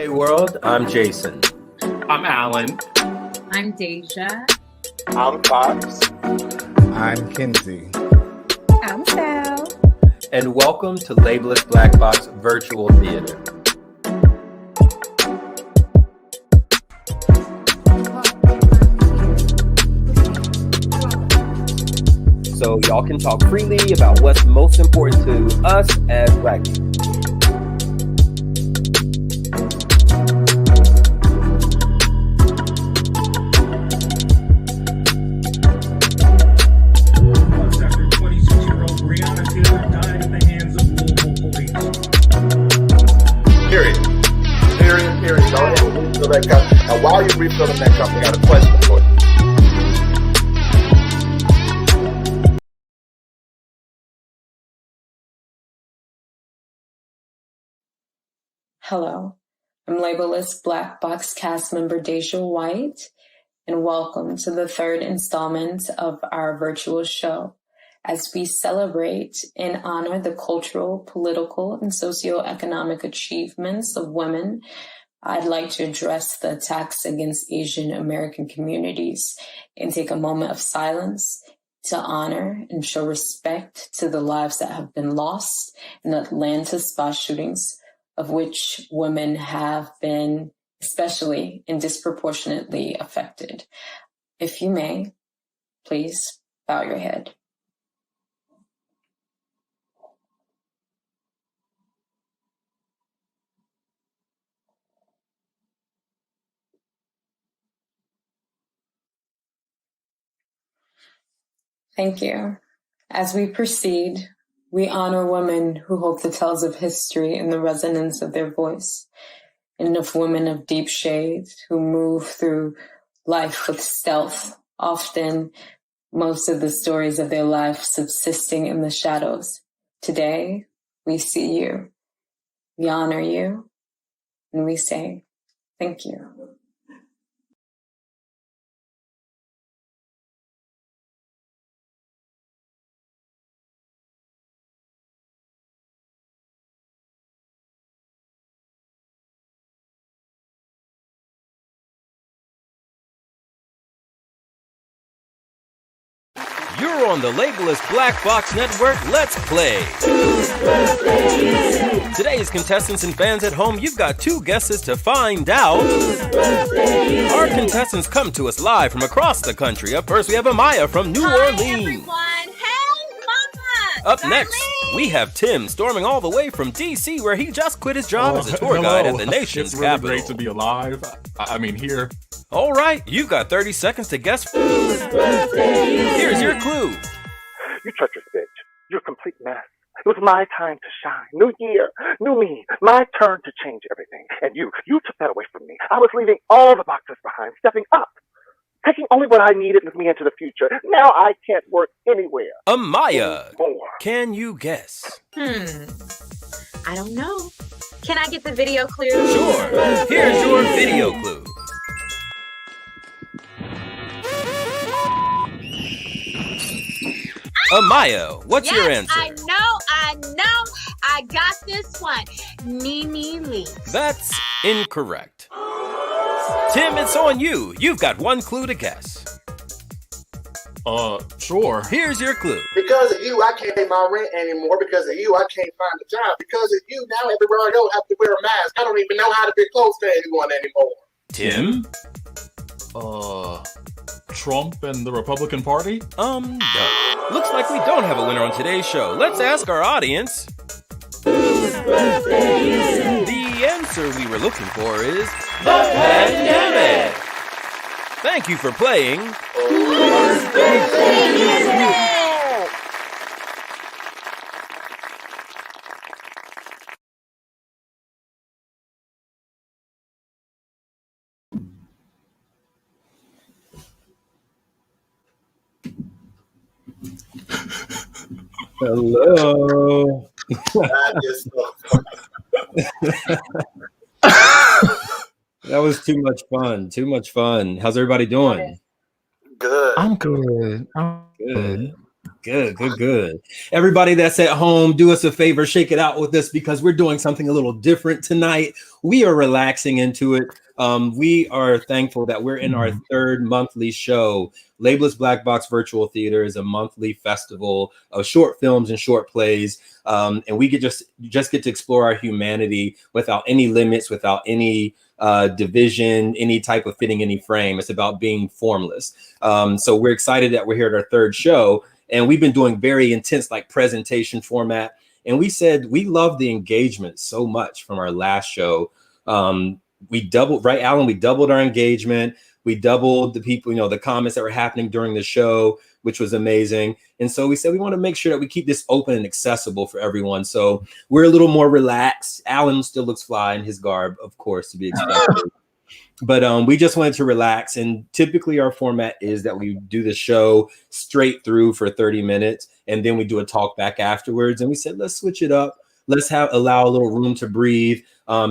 Hey world, I'm Jason. I'm Alan. I'm Deja. I'm Fox. I'm Kinsey. I'm Sal. And welcome to Labeless Black Box Virtual Theater. So y'all can talk freely about what's most important to us as Black people. That cup. Now, while you're refilling that cup, I got a question for you. Hello, I'm Labeless Black Box cast member Deja White, and welcome to the third installment of our virtual show as we celebrate and honor the cultural, political, and socioeconomic achievements of women. I'd like to address the attacks against Asian American communities and take a moment of silence to honor and show respect to the lives that have been lost in the Atlanta spa shootings, of which women have been especially and disproportionately affected. If you may, please bow your head. Thank you. As we proceed, we honor women who hold the tales of history in the resonance of their voice, and of women of deep shade who move through life with stealth, often most of the stories of their life subsisting in the shadows. Today, we see you, we honor you, and we say thank you. You're on the Labeless Black Box Network. Let's play. Today's contestants and fans at home, you've got two guesses to find out. Our contestants come to us live from across the country. Up first, we have Amaya from New Orleans. Everyone. Hey, Mama. Up next, we have Tim storming all the way from D.C., where he just quit his job as a tour guide at the nation's capital. It's really capital. great to be alive. I mean, here. All right, you've got 30 seconds to guess. Here's your clue. You treacherous bitch. You're a complete mess. It was my time to shine. New year, new me. My turn to change everything. And you took that away from me. I was leaving all the boxes behind, stepping up. Taking only what I needed with me into the future. Now I can't work anywhere. Amaya, Anymore. can you guess? I don't know. Can I get the video clue? Sure. Here's your video clue. Amaya, what's your answer? I know. I got this one. Nene Lee. That's incorrect. Tim, it's on you. You've got one clue to guess. Sure. Here's your clue. Because of you, I can't pay my rent anymore. Because of you, I can't find a job. Because of you, now everywhere I go, I have to wear a mask. I don't even know how to be close to anyone anymore. Tim? Trump and the Republican Party? No. Looks like we don't have a winner on today's show. Let's ask our audience. The answer we were looking for is the pandemic. Thank you for playing. Hello. That was too much fun. Too much fun. How's everybody doing? Good. I'm good. I'm Good. Good. Everybody that's at home, do us a favor, shake it out with us because we're doing something a little different tonight. We are relaxing into it. We are thankful that we're in our third monthly show. Labeless Black Box Virtual Theater is a monthly festival of short films and short plays. And we get just get to explore our humanity without any limits, without any division, any type of fitting any frame. It's about being formless. So we're excited that we're here at our third show. And we've been doing very intense like presentation format. And we said we love the engagement so much from our last show. We doubled, right, Alan? We doubled our engagement. We doubled the people, the comments that were happening during the show, which was amazing. And so we said we want to make sure that we keep this open and accessible for everyone. So we're a little more relaxed. Alan still looks fly in his garb, of course, to be expected. But we just wanted to relax. And typically our format is that we do the show straight through for 30 minutes. And then we do a talk back afterwards. And we said, let's switch it up. Let's allow a little room to breathe.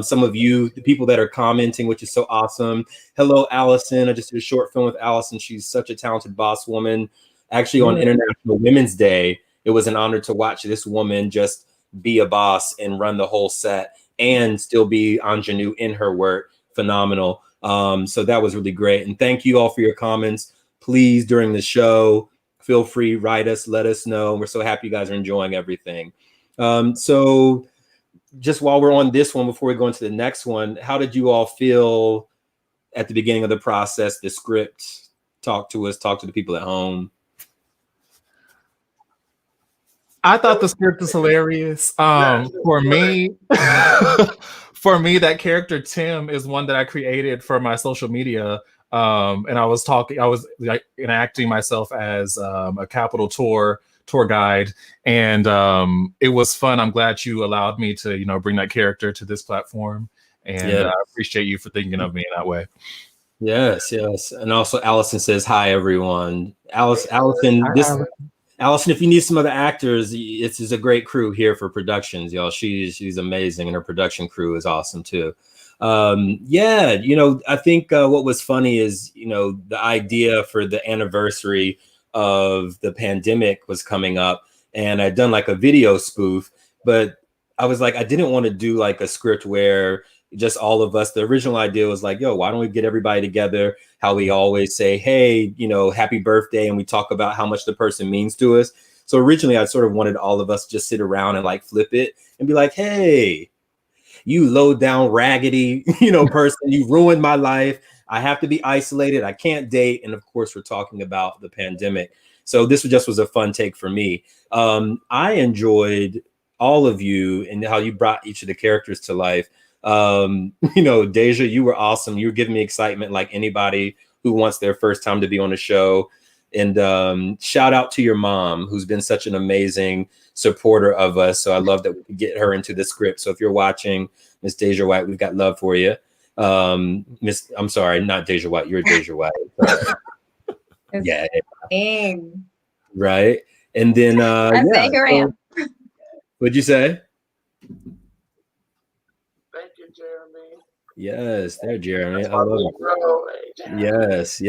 Some of you, the people that are commenting, which is so awesome. Hello, Allison. I just did a short film with Allison. She's such a talented boss woman. Actually, on International Women's Day, it was an honor to watch this woman just be a boss and run the whole set and still be ingenue in her work. Phenomenal. So that was really great. And thank you all for your comments. Please, during the show, feel free, write us, let us know. We're so happy you guys are enjoying everything. So just while we're on this one, before we go into the next one, how did you all feel at the beginning of the process, the script? Talk to us, talk to the people at home. I thought the script was hilarious. For me, that character Tim is one that I created for my social media. And I was like enacting myself as a Capital tour guide, and it was fun. I'm glad you allowed me to bring that character to this platform, and I appreciate you for thinking of me in that way. Yes. And also Allison says hi, everyone. Allison, if you need some other actors, it's a great crew here for productions, y'all. She's amazing, and her production crew is awesome too. I think what was funny is, the idea for the anniversary of the pandemic was coming up, and I'd done like a video spoof, but I was like, I didn't want to do like a script where just all of us, the original idea was like, yo, why don't we get everybody together? How we always say, hey, happy birthday. And we talk about how much the person means to us. So originally I sort of wanted all of us to just sit around and like flip it and be like, hey, you low down raggedy, person, you ruined my life. I have to be isolated. I can't date. And of course, we're talking about the pandemic. So this was a fun take for me. I enjoyed all of you and how you brought each of the characters to life. Deja, you were awesome. You were giving me excitement like anybody who wants their first time to be on a show. And shout out to your mom, who's been such an amazing supporter of us. So I love that we could get her into the script. So if you're watching, Miss Deja White, we've got love for you. I'm sorry, not Deja White. You're Deja White. Yeah. Right. And then Here I am. What'd you say? Thank you, Jeremy. Yes, there, Jeremy. I love it. Yes.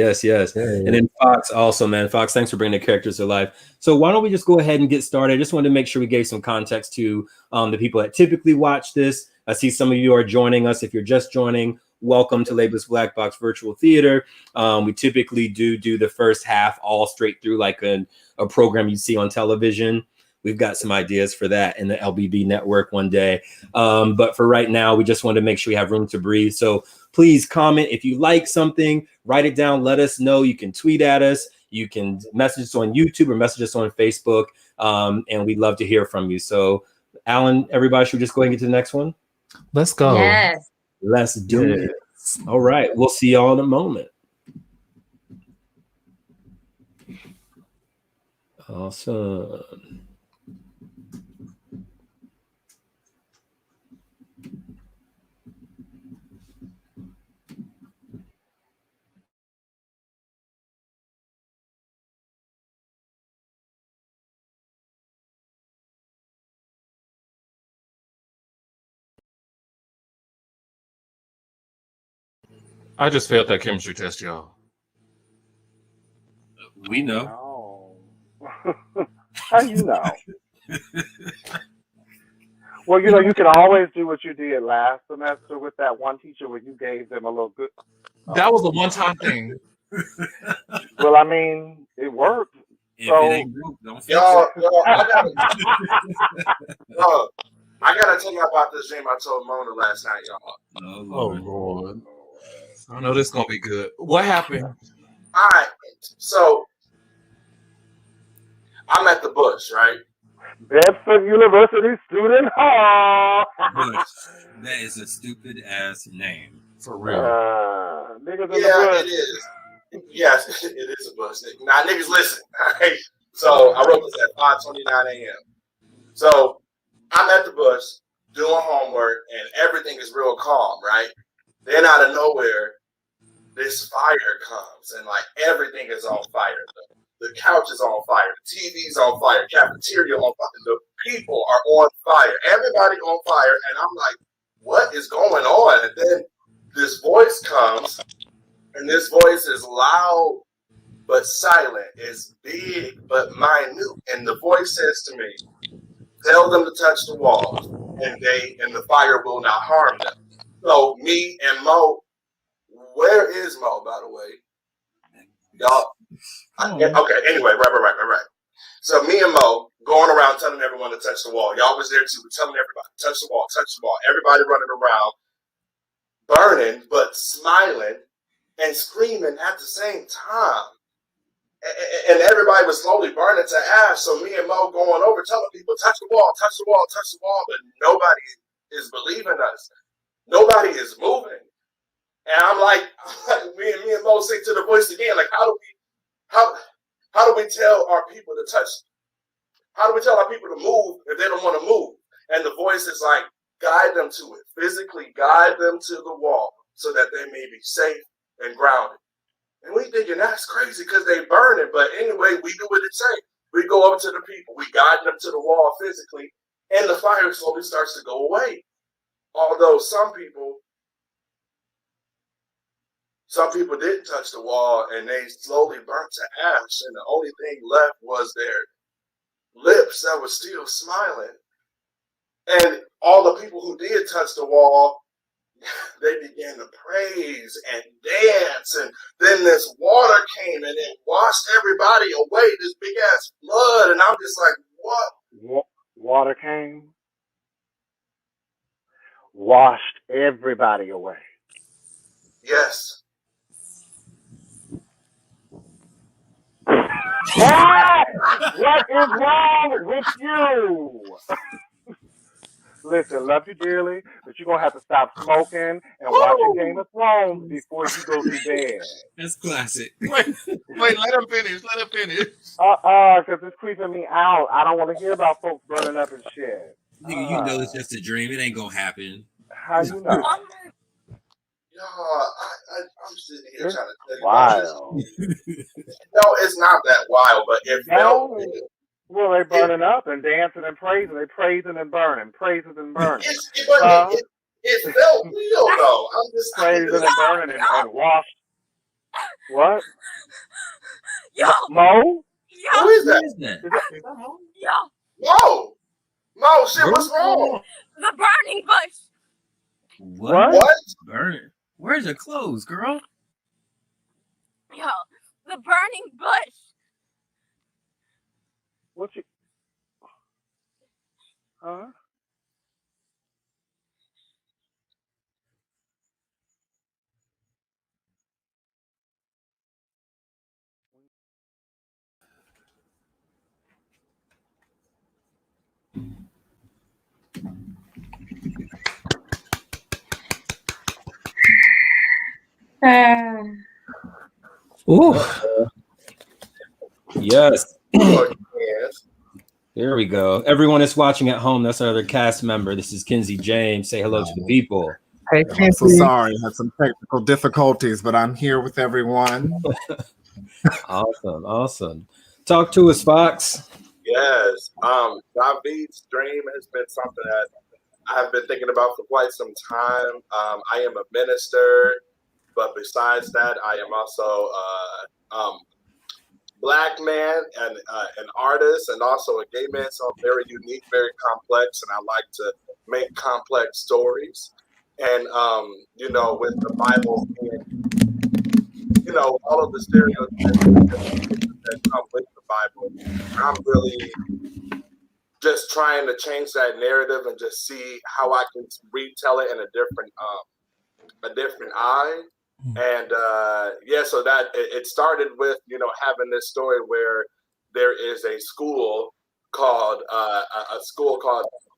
And then Fox also, man. Fox, thanks for bringing the characters to life. So why don't we just go ahead and get started? I just wanted to make sure we gave some context to the people that typically watch this. I see some of you are joining us. If you're just joining, welcome to Labeless Black Box Virtual Theater. We typically do the first half all straight through like a program you see on television. We've got some ideas for that in the LBB network one day. But for right now, we just want to make sure we have room to breathe. So please comment. If you like something, write it down. Let us know. You can tweet at us. You can message us on YouTube or message us on Facebook. And we'd love to hear from you. So Alan, everybody, should we just go ahead and get to the next one? Let's go. Yes. Let's do it. All right. We'll see y'all in a moment. Awesome. I just failed that chemistry test, y'all. We know. How you know? Well, you can always do what you did last semester with that one teacher where you gave them a little good. That was a one-time thing. Well, I mean, it worked. If So, it ain't broke, don't fix Y'all, it. I gotta tell you about this dream I told Mona last night, y'all. Oh, Oh Lord. Lord. I know this is gonna be good. What happened? All right, so I'm at the Bush, right? Bedford University Student Hall. Bush. That is a stupid ass name. For real. Niggas in the Yeah, bush. it is. Yes, it is a Bush. Now, niggas, listen. All right. So I wrote this at 5:29 a.m. So I'm at the Bush doing homework, and everything is real calm, right? Then out of nowhere, this fire comes, and like everything is on fire. The couch is on fire. The TV's on fire. Cafeteria on fire. The people are on fire. Everybody on fire, and I'm like, what is going on? And then this voice comes, and this voice is loud but silent. It's big but minute. And the voice says to me, tell them to touch the walls, and the fire will not harm them. So me and Mo, where is Mo, by the way? Y'all, okay, anyway, right. So me and Mo going around telling everyone to touch the wall. Y'all was there too, telling everybody, touch the wall. Everybody running around, burning, but smiling and screaming at the same time. And everybody was slowly burning to ash. So me and Mo going over, telling people, touch the wall, but nobody is believing us. Nobody is moving. And I'm like, me and Mo say to the voice again, like, how do we tell our people to touch? How do we tell our people to move if they don't want to move? And the voice is like, guide them to it. Physically guide them to the wall so that they may be safe and grounded. And we thinking that's crazy because they burn it. But anyway, we do what it say. We go over to the people. We guide them to the wall physically. And the fire slowly starts to go away. Although some people didn't touch the wall and they slowly burnt to ash. And the only thing left was their lips that were still smiling. And all the people who did touch the wall, they began to praise and dance, and then this water came and it washed everybody away, this big ass flood, and I'm just like, what? Water came, washed everybody away. Yes. What is wrong with you? Listen, love you dearly, but you're going to have to stop smoking and watching Game of Thrones before you go to bed. That's classic. Wait, let him finish. Because it's creeping me out. I don't want to hear about folks burning up and shit. Nigga, you know it's just a dream. It ain't gonna happen. How you know? I'm sitting here It's trying to tell you wild. No, it's not that wild, but it felt real. Well, they burning up and dancing and praising. They praising and burning. Praising and burning. It felt real, though. I'm just praising and burning and washed. What? Yo. Mo? Who is that? Is that? Yo. Mo, shit, what's wrong? The burning bush. What? Burn. Where's your clothes, girl? Yo, the burning bush. What you? Huh? Ooh. Yes. Yes. There we go. Everyone that's watching at home, that's our other cast member. This is Kinsey James. Say hello to the people. Hey, I'm so sorry. I had some technical difficulties, but I'm here with everyone. Awesome. Talk to us, Fox. Yes. David's dream has been something that I've been thinking about for quite some time. I am a minister, but besides that, I am also Black man and an artist and also a gay man. So I'm very unique, very complex, and I like to make complex stories. And with the Bible being, all of the stereotypes that come with the Bible, I'm really just trying to change that narrative and just see how I can retell it in a different eye. And so that it started with having this story where there is a school called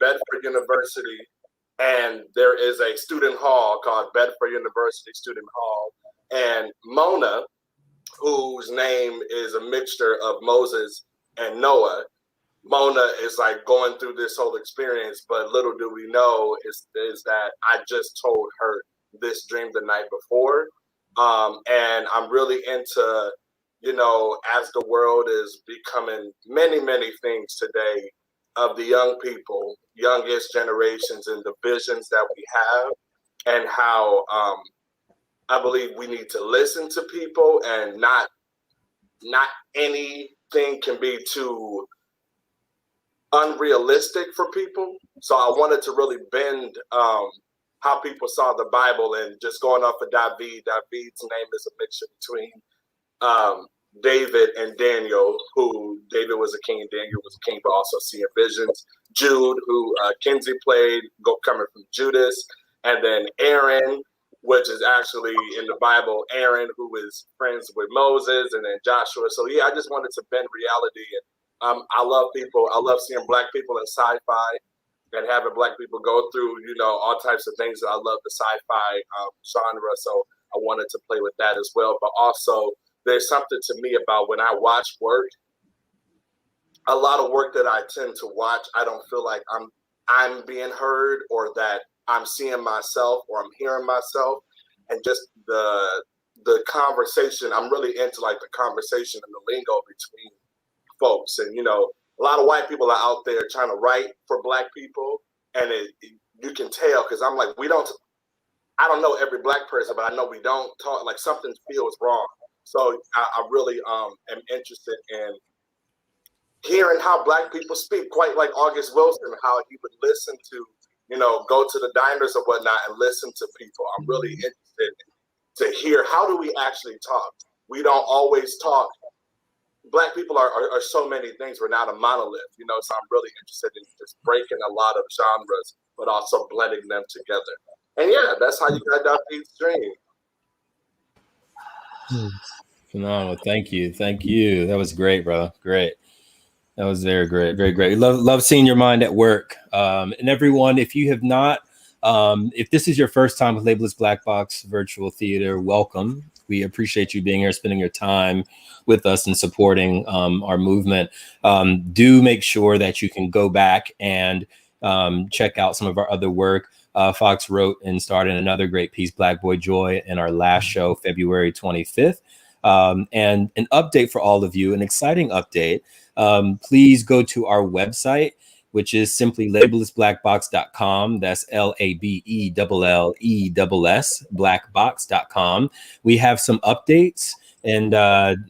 Bedford University, and there is a student hall called Bedford University Student Hall, and Mona, whose name is a mixture of Moses and Noah. Mona is like going through this whole experience, but little do we know is that I just told her this dream the night before. And I'm really into, as the world is becoming many, many things today of the young people, youngest generations, and the visions that we have, and how I believe we need to listen to people, and not anything can be too unrealistic for people. So I wanted to really bend how people saw the Bible, and just going off of David. David's name is a mixture between David and Daniel, who David was a king, Daniel was a king, but also seeing visions. Jude, who Kinsey played, coming from Judas, and then Aaron, which is actually in the Bible, Aaron, who is friends with Moses, and then Joshua. So yeah, I just wanted to bend reality. And I love people. I love seeing Black people in sci-fi and having Black people go through, all types of things. I love the sci-fi genre. So I wanted to play with that as well. But also, there's something to me about when I watch work, a lot of work that I tend to watch, I don't feel like I'm being heard, or that I'm seeing myself, or I'm hearing myself. And just the conversation, I'm really into like the conversation and the lingo between folks. And a lot of white people are out there trying to write for Black people, and you can tell, because I'm like, I don't know every Black person, but I know we don't talk, like something feels wrong. So I really am interested in hearing how Black people speak, quite like August Wilson, how he would listen to, go to the diners or whatnot and listen to people. I'm really interested to hear, how do we actually talk? We don't always talk. Black people are so many things. We're not a monolith, so I'm really interested in just breaking a lot of genres, but also blending them together. And yeah, that's how you got David's dream. Phenomenal. Thank you. That was great, bro. Great. That was very great. Very great. Love seeing your mind at work. And everyone, if you have not, if this is your first time with Labeless Black Box Virtual Theater, welcome. We appreciate you being here, spending your time with us and supporting our movement. Do make sure that you can go back and check out some of our other work. Fox wrote and starred in another great piece, Black Boy Joy, in our last show, February 25th. And an update for all of you, an exciting update. Please go to our website, which is simply labellessblackbox.com. That's LABELLESS, blackbox.com. We have some updates, and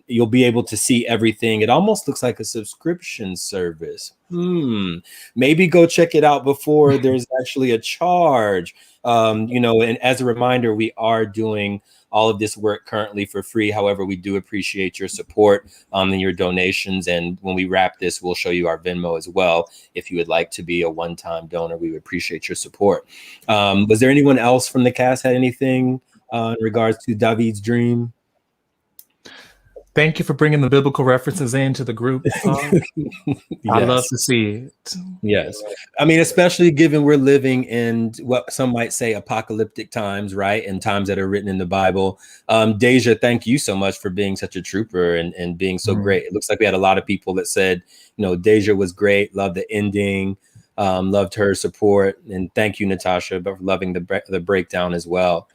you'll be able to see everything. It almost looks like a subscription service. Maybe go check it out before there's actually a charge. And as a reminder, we are doing all of this work currently for free. However, we do appreciate your support and your donations. And when we wrap this, we'll show you our Venmo as well. If you would like to be a one-time donor, we would appreciate your support. Was there anyone else from the cast had anything in regards to David's dream? Thank you for bringing the biblical references into the group. Yes. I love to see it. Yes. I mean, especially given we're living in what some might say apocalyptic times, right? And times that are written in the Bible. Deja, thank you so much for being such a trooper and being so great. It looks like we had a lot of people that said, Deja was great. Loved the ending. Loved her support. And thank you, Natasha, for loving the breakdown as well.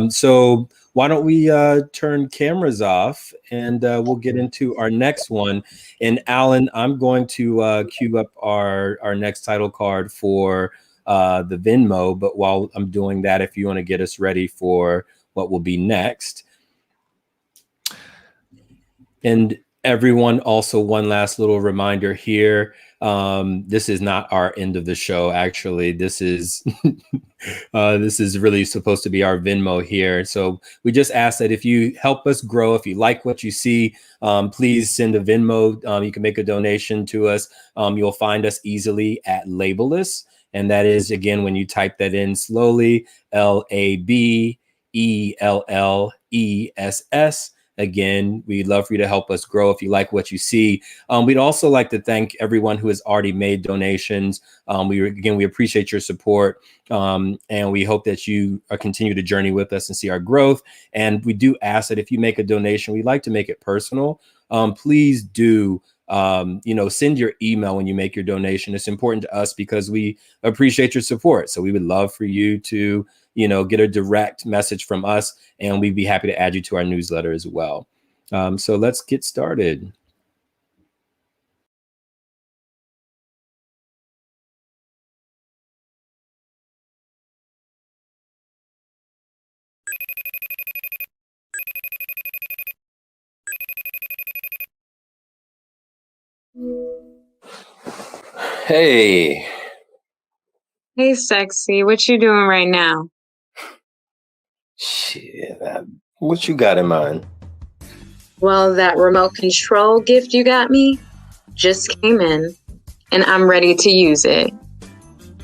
So why don't we turn cameras off, and we'll get into our next one. And Alan, I'm going to cue up our next title card for the Venmo. But while I'm doing that, if you want to get us ready for what will be next. And Everyone, also one last little reminder here. This is not our end of the show. Actually, this is this is really supposed to be our Venmo here. So we just ask that if you help us grow, if you like what you see, please send a Venmo. You can make a donation to us. You'll find us easily at Labeless. And that is, again, when you type that in slowly, LABELLESS. Again, we'd love for you to help us grow if you like what you see. We'd also like to thank everyone who has already made donations. We appreciate your support, and we hope that you continue to journey with us and see our growth. And we do ask that if you make a donation, we'd like to make it personal. Please do send your email when you make your donation. It's important to us because we appreciate your support. So we would love for you to get a direct message from us, and we'd be happy to add you to our newsletter as well. So let's get started. Hey. Hey, sexy. What you doing right now? Shit. What you got in mind? Well, that remote control gift you got me just came in, and I'm ready to use it.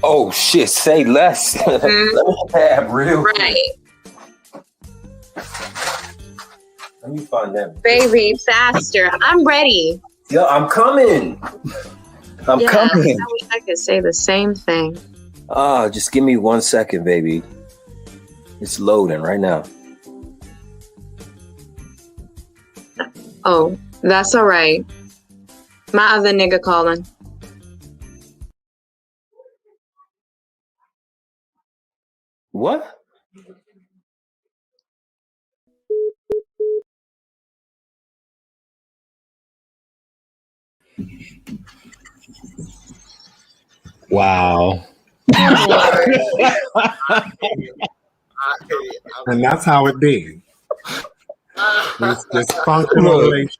Oh, shit. Say less. Let me have real. Right. Let me find that. Baby, faster. I'm ready. Yo, I'm coming. I'm coming. I wish I could say the same thing. Just give me 1 second, baby. It's loading right now. Oh, that's all right. My other nigga calling. What? Wow. And that's how it be. This dysfunctional relationship.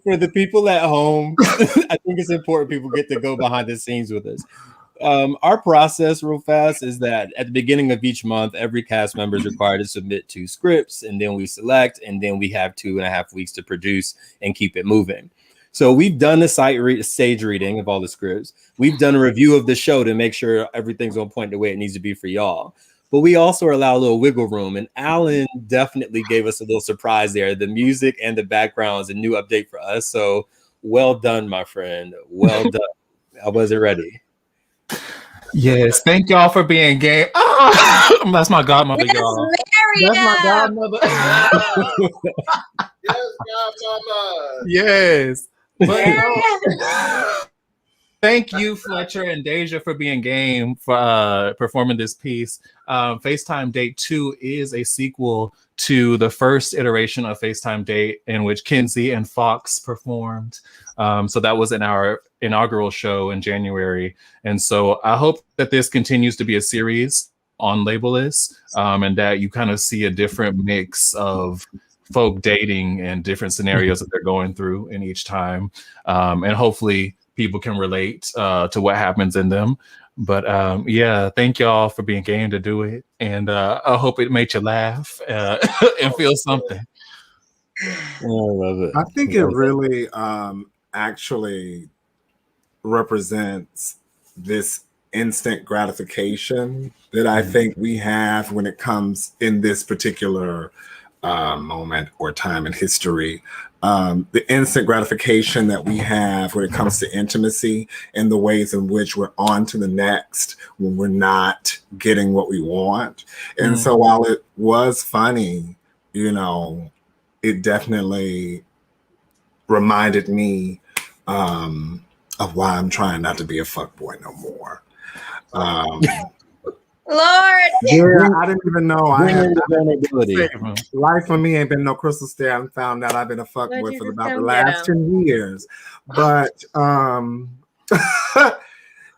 For the people at home, I think it's important people get to go behind the scenes with us. Our process, real fast, is that at the beginning of each month, every cast member is required to submit 2 scripts, and then we select, and then we have 2.5 weeks to produce and keep it moving. So we've done a stage reading of all the scripts. We've done a review of the show to make sure everything's on point the way it needs to be for y'all. But we also allow a little wiggle room, and Alan definitely gave us a little surprise there. The music and the background is a new update for us. So well done, my friend. Well done. I wasn't ready. Yes, thank y'all for being gay. Oh, that's my godmother, y'all. That's my godmother. Yes, godmother. Yes. But, thank you, Fletcher and Deja, for being game for performing this piece. FaceTime Date 2 is a sequel to the first iteration of FaceTime Date, in which Kinsey and Fox performed. So that was in our inaugural show in January. And so I hope that this continues to be a series on Labeless, and that you kind of see a different mix of folk dating and different scenarios that they're going through in each time. And hopefully people can relate to what happens in them. But thank y'all for being game to do it. And I hope it made you laugh and feel something. I love it. I think it really actually represents this instant gratification that I think we have when it comes in this particular moment or time in history. The instant gratification that we have when it comes to intimacy and the ways in which we're on to the next when we're not getting what we want. And so while it was funny, it definitely reminded me of why I'm trying not to be a fuckboy no more. Lord. Yeah, I didn't even know. Life for me ain't been no crystal stair. I found out I've been a fuckboy for about the last 10 years. But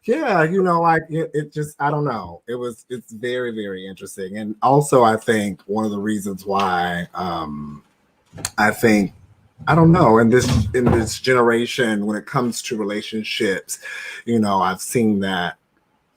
Yeah, like it just, I don't know. It's very, very interesting. And also I think one of the reasons why I think, I don't know, in this generation when it comes to relationships, I've seen that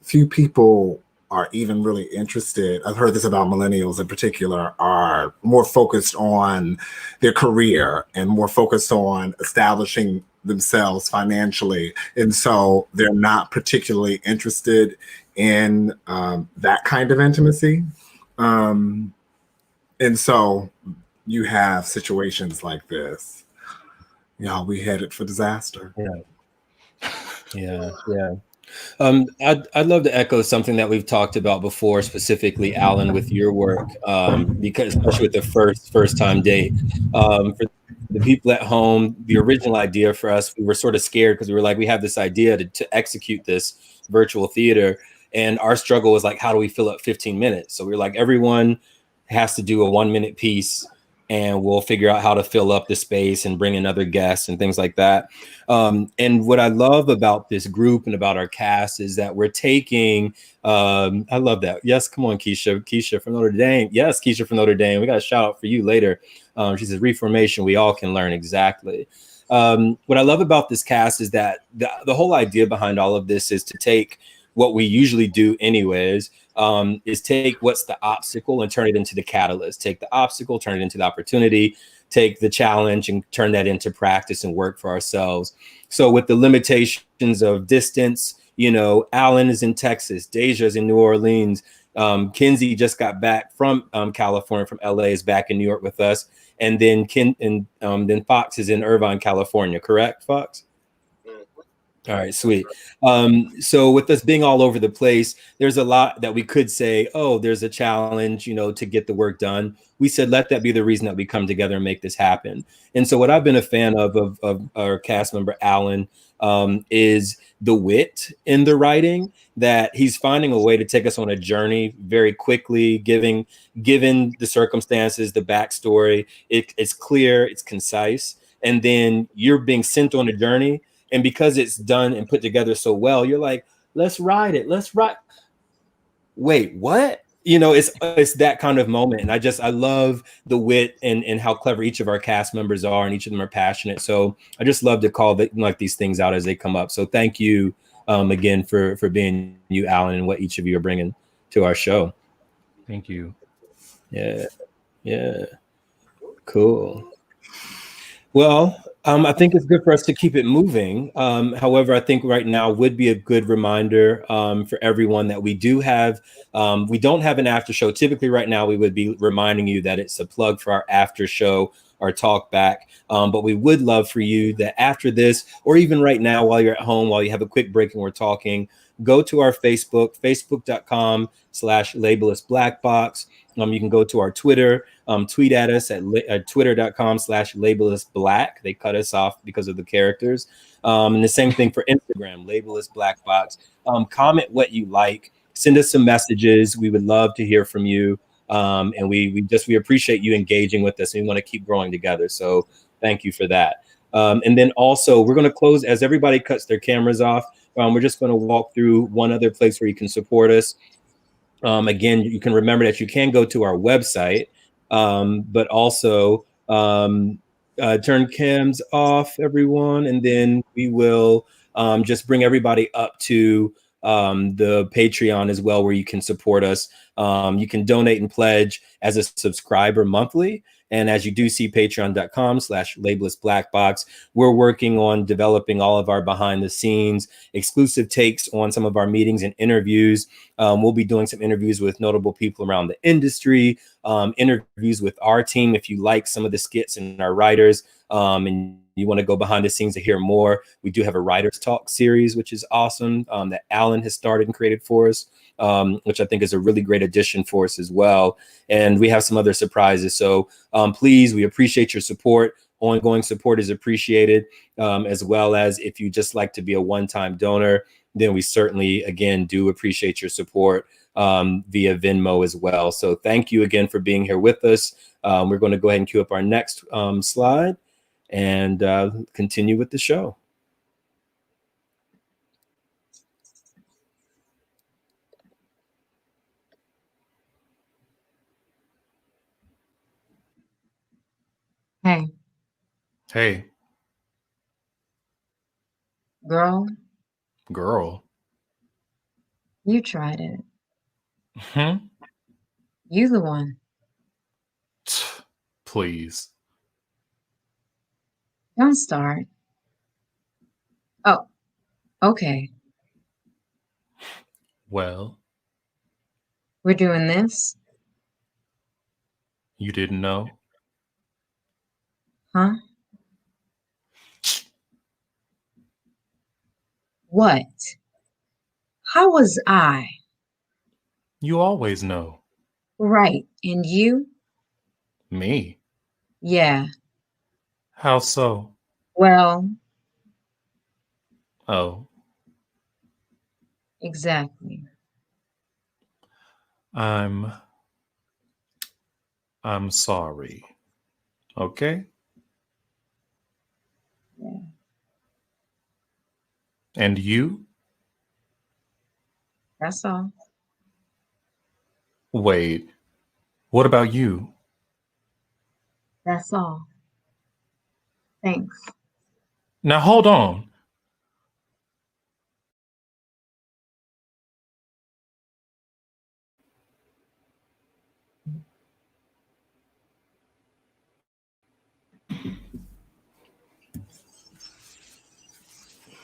few people are even really interested. I've heard this about millennials in particular, are more focused on their career and more focused on establishing themselves financially. And so they're not particularly interested in that kind of intimacy. Um, and so you have situations like this. We headed for disaster. Yeah. I'd love to echo something that we've talked about before, specifically Alan, with your work, because especially with the first time date. For the people at home, the original idea for us, we were sort of scared because we were like, we have this idea to execute this virtual theater, and our struggle was like, how do we fill up 15 minutes? So we were like, everyone has to do a 1-minute piece, and we'll figure out how to fill up the space and bring in other guests and things like that. And what I love about this group and about our cast is that we're taking, I love that. Yes, come on, Keisha from Notre Dame. Yes, Keisha from Notre Dame. We got a shout out for you later. She says, reformation, we all can learn. Exactly. What I love about this cast is that the whole idea behind all of this is to take what we usually do anyways, is take what's the obstacle and turn it into the catalyst. Take the obstacle, turn it into the opportunity, take the challenge and turn that into practice and work for ourselves. So with the limitations of distance, Alan is in Texas, Deja is in New Orleans, Kinsey just got back from California, from LA, is back in New York with us. And then then Fox is in Irvine, California, correct, Fox? All right, sweet. So with us being all over the place, there's a lot that we could say, oh, there's a challenge, to get the work done. We said, let that be the reason that we come together and make this happen. And so what I've been a fan of our cast member, Alan, is the wit in the writing, that he's finding a way to take us on a journey very quickly, given the circumstances, the backstory. It's clear, it's concise. And then you're being sent on a journey. And because it's done and put together so well, you're like, let's ride it. Let's ride. Wait, what? It's that kind of moment. And I love the wit and how clever each of our cast members are, and each of them are passionate. So I just love to call these things out as they come up. So thank you again for being you, Alan, and what each of you are bringing to our show. Thank you. Yeah. Cool. Well, I think it's good for us to keep it moving. However, I think right now would be a good reminder for everyone that we don't have an after show. Typically right now, we would be reminding you that it's a plug for our after show, our talk back. But we would love for you that after this, or even right now, while you're at home, while you have a quick break and we're talking, go to our facebook.com/labelistblackbox. You can go to our Twitter, tweet at us at twitter.com/labelistblack. They cut us off because of the characters. And the same thing for Instagram, labelistblackbox. Comment what you like. Send us some messages. We would love to hear from you. And we appreciate you engaging with us, and we want to keep growing together. So thank you for that. And then also, we're going to close as everybody cuts their cameras off. We're just going to walk through one other place where you can support us. Again, you can remember that you can go to our website, but also turn cams off, everyone, and then we will just bring everybody up to the Patreon as well, where you can support us. You can donate and pledge as a subscriber monthly. And as you do see, patreon.com/labelistblackbox, we're working on developing all of our behind the scenes exclusive takes on some of our meetings and interviews. We'll be doing some interviews with notable people around the industry, interviews with our team. If you like some of the skits and our writers, and you want to go behind the scenes to hear more, we do have a writers talk series, which is awesome, that Alan has started and created for us, which I think is a really great addition for us as well. And we have some other surprises. So please, we appreciate your support. Ongoing support is appreciated, as well as if you just like to be a one-time donor, then we certainly, again, do appreciate your support via Venmo as well. So thank you again for being here with us. We're going to go ahead and queue up our next slide and continue with the show. Hey, Hey, girl, girl. you tried it. Hmm? You the one. Please. Don't start. Oh, okay. Well, We're doing this, you didn't know? huh? What? How was I? You always know. Right. And you? Me? Yeah. How so? Well, Oh, exactly. I'm sorry. Okay? Yeah. And you? That's all. Wait, what about you? That's all. Thanks. Now hold on.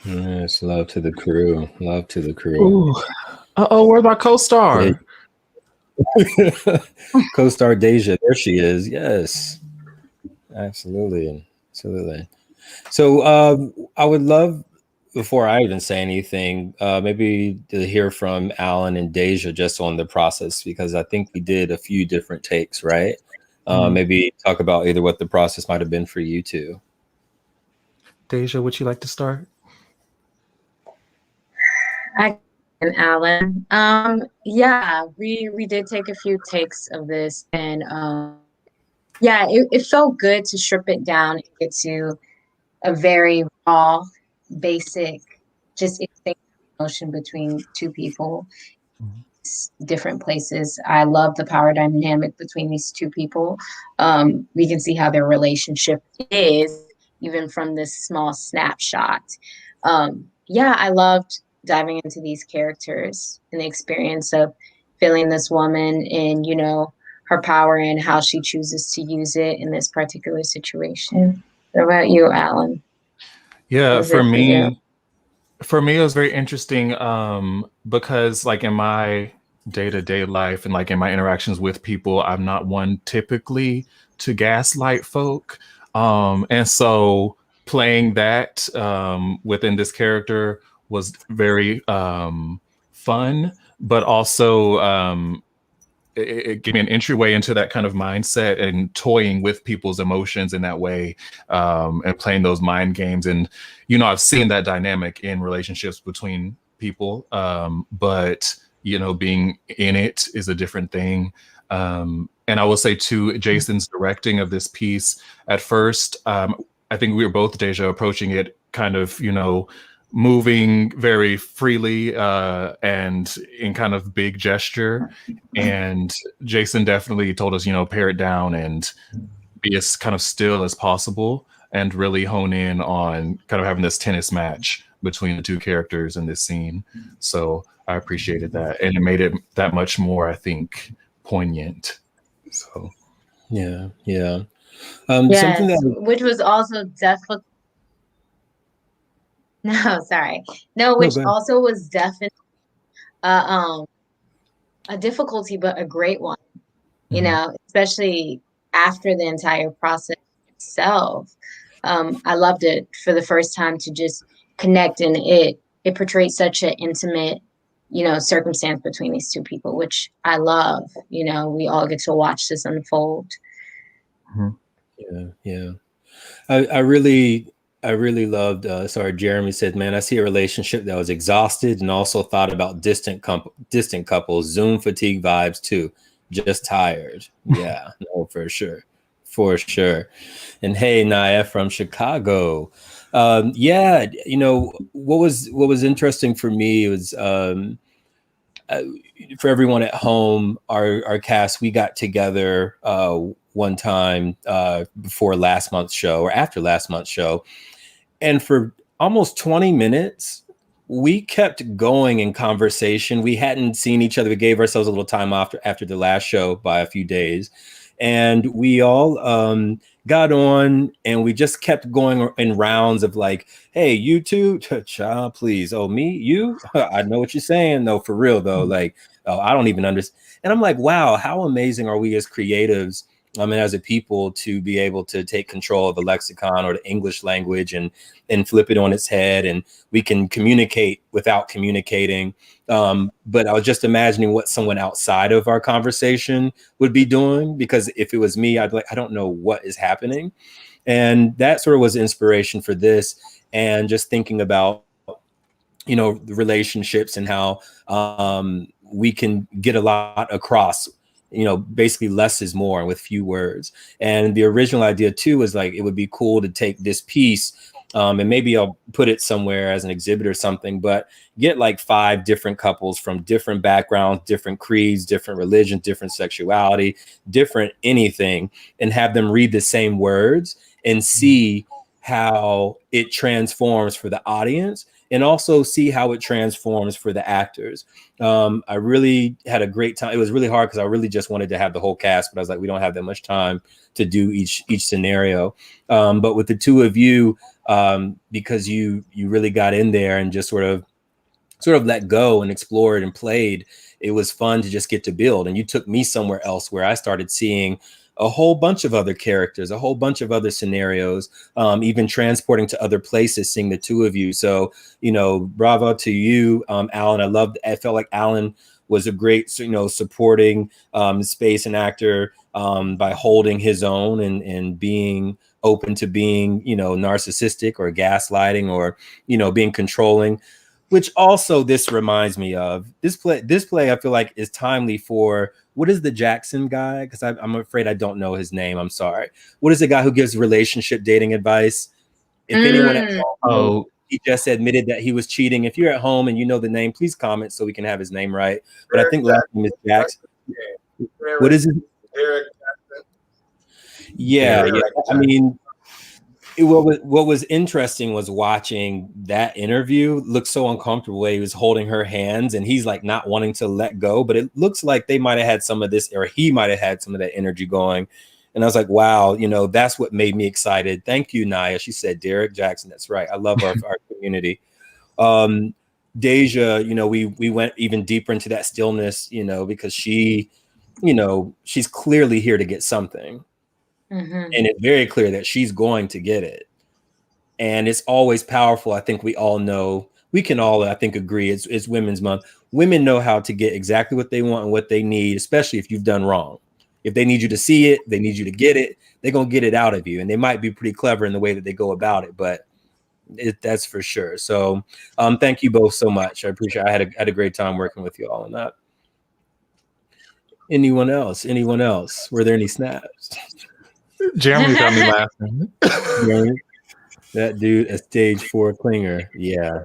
Yes, love to the crew. Love to the crew. Ooh. Uh-oh, where's my co-star? Co-star Deja, there she is. Yes, absolutely, absolutely. So I would love, before I even say anything, maybe to hear from Alan and Deja just on the process, because I think we did a few different takes, right? Maybe talk about either what the process might have been for you two. Deja, would you like to start? I and Alan. Yeah, we did take a few takes of this, and yeah, it felt good to strip it down and get to a very raw, basic, just exchange of emotion between two people, different places. I love the power dynamic between these two people. We can see how their relationship is even from this small snapshot. Yeah, I loved diving into these characters and the experience of feeling this woman and, her power and how she chooses to use it in this particular situation. What about you, Alan? Yeah, Was it for you? for me it was very interesting because like in my day-to-day life and like in my interactions with people, I'm not one typically to gaslight folk. And so playing that within this character was very fun, but also it gave me an entryway into that kind of mindset and toying with people's emotions in that way, and playing those mind games. And I've seen that dynamic in relationships between people, but being in it is a different thing. And I will say too, Jason's directing of this piece at first, I think we were both, Deja, approaching it kind of moving very freely and in kind of big gesture. And Jason definitely told us, pare it down and be as kind of still as possible and really hone in on kind of having this tennis match between the two characters in this scene. So I appreciated that. And it made it that much more, I think, poignant. So Yeah. Something Yes, that which was also definitely no, sorry. No, no, which go ahead. also was definitely uh, a difficulty, but a great one, especially after the entire process itself. I loved it for the first time to just connect, and it portrayed such an intimate, circumstance between these two people, which I love. We all get to watch this unfold. Yeah. I really loved. Sorry, Jeremy said, "Man, I see a relationship that was exhausted and also thought about distant couples. Zoom fatigue vibes too. Just tired. Yeah, no, for sure. And hey, Naya from Chicago. Yeah, what was interesting for me was for everyone at home, our cast, we got together one time before last month's show or after last month's show. And for almost 20 minutes, we kept going in conversation. We hadn't seen each other. We gave ourselves a little time after the last show by a few days. And we all got on and we just kept going in rounds of like, hey, you two, child, please. Oh, me, you? I know what you're saying. No, for real, though. Like, oh, I don't even understand. And I'm like, wow, how amazing are we as creatives? I mean, as a people, to be able to take control of the lexicon or the English language and flip it on its head, and we can communicate without communicating. But I was just imagining what someone outside of our conversation would be doing, because if it was me, I'd be like, I don't know what is happening. And that sort of was inspiration for this, and just thinking about, the relationships and how we can get a lot across. Basically less is more with few words. And the original idea too was like, it would be cool to take this piece, and maybe I'll put it somewhere as an exhibit or something, but get like 5 different couples from different backgrounds, different creeds, different religions, different sexuality, different anything, and have them read the same words and see how it transforms for the audience, and also see how it transforms for the actors. I really had a great time. It was really hard because I really just wanted to have the whole cast, but I was like, we don't have that much time to do each scenario. But with the two of you, because you really got in there and just sort of let go and explored and played, it was fun to just get to build. And you took me somewhere else where I started seeing a whole bunch of other characters, a whole bunch of other scenarios, even transporting to other places, seeing the two of you. So, bravo to you, Alan. I felt like Alan was a great, supporting space and actor by holding his own and being open to being, narcissistic or gaslighting or, being controlling. Which also this reminds me of this play. I feel like is timely for, what is the Jackson guy? Because I'm afraid I don't know his name. I'm sorry. What is the guy who gives relationship dating advice? If anyone at home, he just admitted that he was cheating. If you're at home and you know the name, please comment so we can have his name right. But I think last name is Jackson. What is it? Derek. Yeah. I mean, what was interesting was watching that interview. Looked so uncomfortable. He was holding her hands and he's like not wanting to let go, but it looks like they might have had some of this, or he might have had some of that energy going. And I was like, wow, that's what made me excited. Thank you, Naya. She said Derek Jackson. That's right. I love our community. Deja, we went even deeper into that stillness, because she, she's clearly here to get something. Mm-hmm. And it's very clear that she's going to get it. And it's always powerful. I think we all know, we can all, I think, agree it's Women's Month. Women know how to get exactly what they want and what they need, especially if you've done wrong. If they need you to see it, they need you to get it, they're going to get it out of you. And they might be pretty clever in the way that they go about it, but that's for sure. So thank you both so much. I appreciate it. I had a great time working with you all on that. Anyone else? Were there any snaps? Jeremy got me laughing. That dude, a stage 4 clinger. Yeah,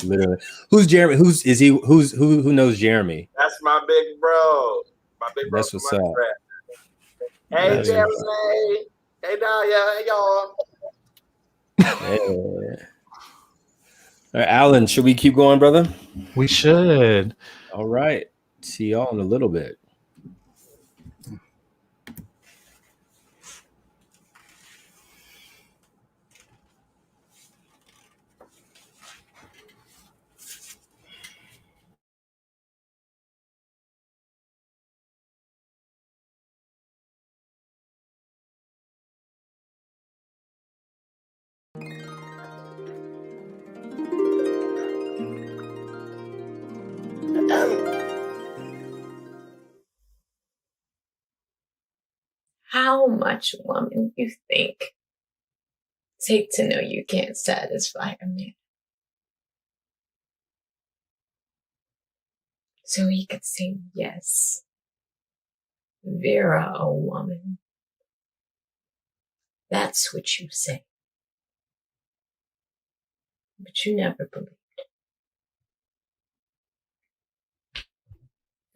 literally. Who's Jeremy? Who knows Jeremy? That's my big bro. My big bro. That's what's up. Hey, Jeremy. Hey, Naya. Hey, y'all. Hey. All right, Alan, should we keep going, brother? We should. All right. See y'all in a little bit. How much woman you think take to know you can't satisfy a man? So he could say yes. Vera, a woman. That's what you say. But you never believed.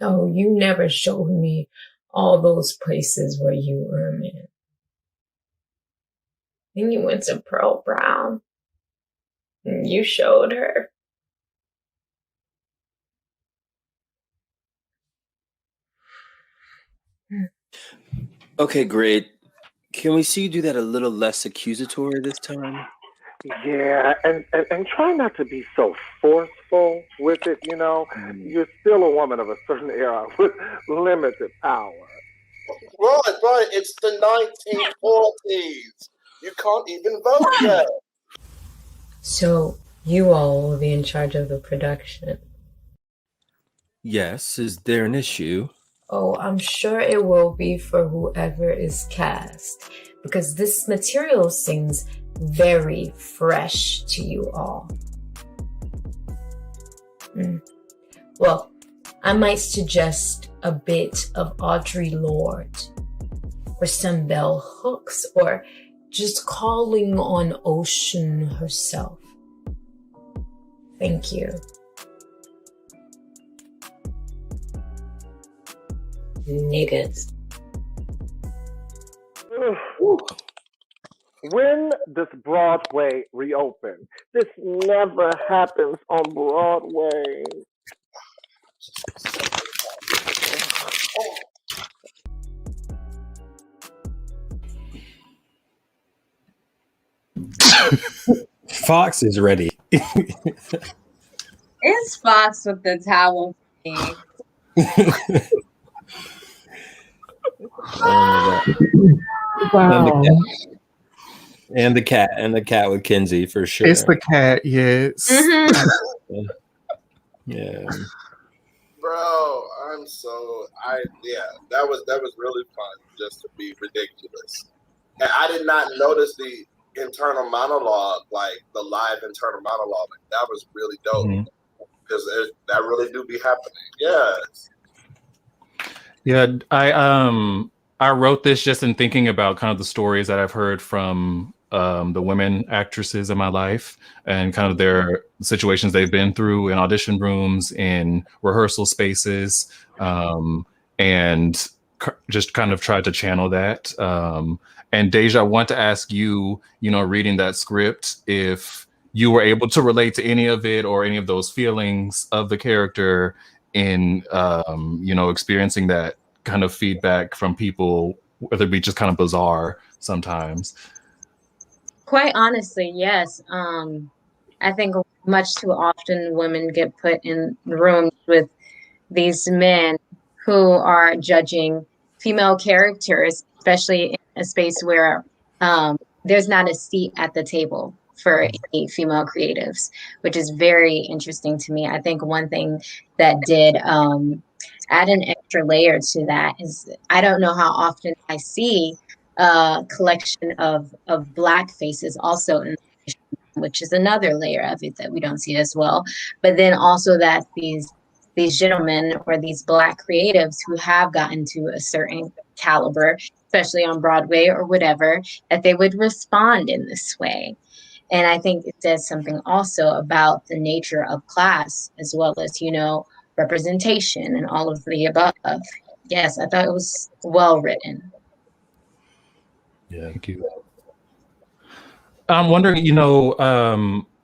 Oh, you never showed me all those places where you were, man. Then you went to Pearl Brown. And you showed her. Okay, great. Can we see you do that a little less accusatory this time? Yeah, and try not to be so forceful with it, you know. You're still a woman of a certain era with limited power. Right. It's the 1940s. You can't even vote yet. So you all will be in charge of the production. Yes, is there an issue? Oh, I'm sure it will be for whoever is cast, because this material seems very fresh to you all. Well, I might suggest a bit of Audre Lorde, or some bell hooks, or just calling on Ocean herself. Thank you. Niggas. When does Broadway reopen? This never happens on Broadway. Fox is ready. It's Fox with the towel for me. Wow. And the cat with Kinsey for sure. It's the cat, yes. Mm-hmm. Yeah. Bro, that was really fun just to be ridiculous. And I did not notice the internal monologue, like the live internal monologue. Like, that was really dope because that really do be happening. Yes. Yeah, I wrote this just in thinking about kind of the stories that I've heard from the women actresses in my life and kind of their situations they've been through in audition rooms, in rehearsal spaces, and just kind of tried to channel that. And Deja, I want to ask you, reading that script, if you were able to relate to any of it or any of those feelings of the character in, experiencing that kind of feedback from people, whether it be just kind of bizarre sometimes. Quite honestly, yes. I think much too often women get put in rooms with these men who are judging female characters, especially in a space where there's not a seat at the table for any female creatives, which is very interesting to me. I think one thing that did add an extra layer to that is I don't know how often I see a collection of Black faces also in, which is another layer of it that we don't see as well. But then also that these gentlemen or these Black creatives who have gotten to a certain caliber, especially on Broadway or whatever, that they would respond in this way. And I think it says something also about the nature of class as well as, representation and all of the above. Yes, I thought it was well written. Yeah, thank you. I'm wondering,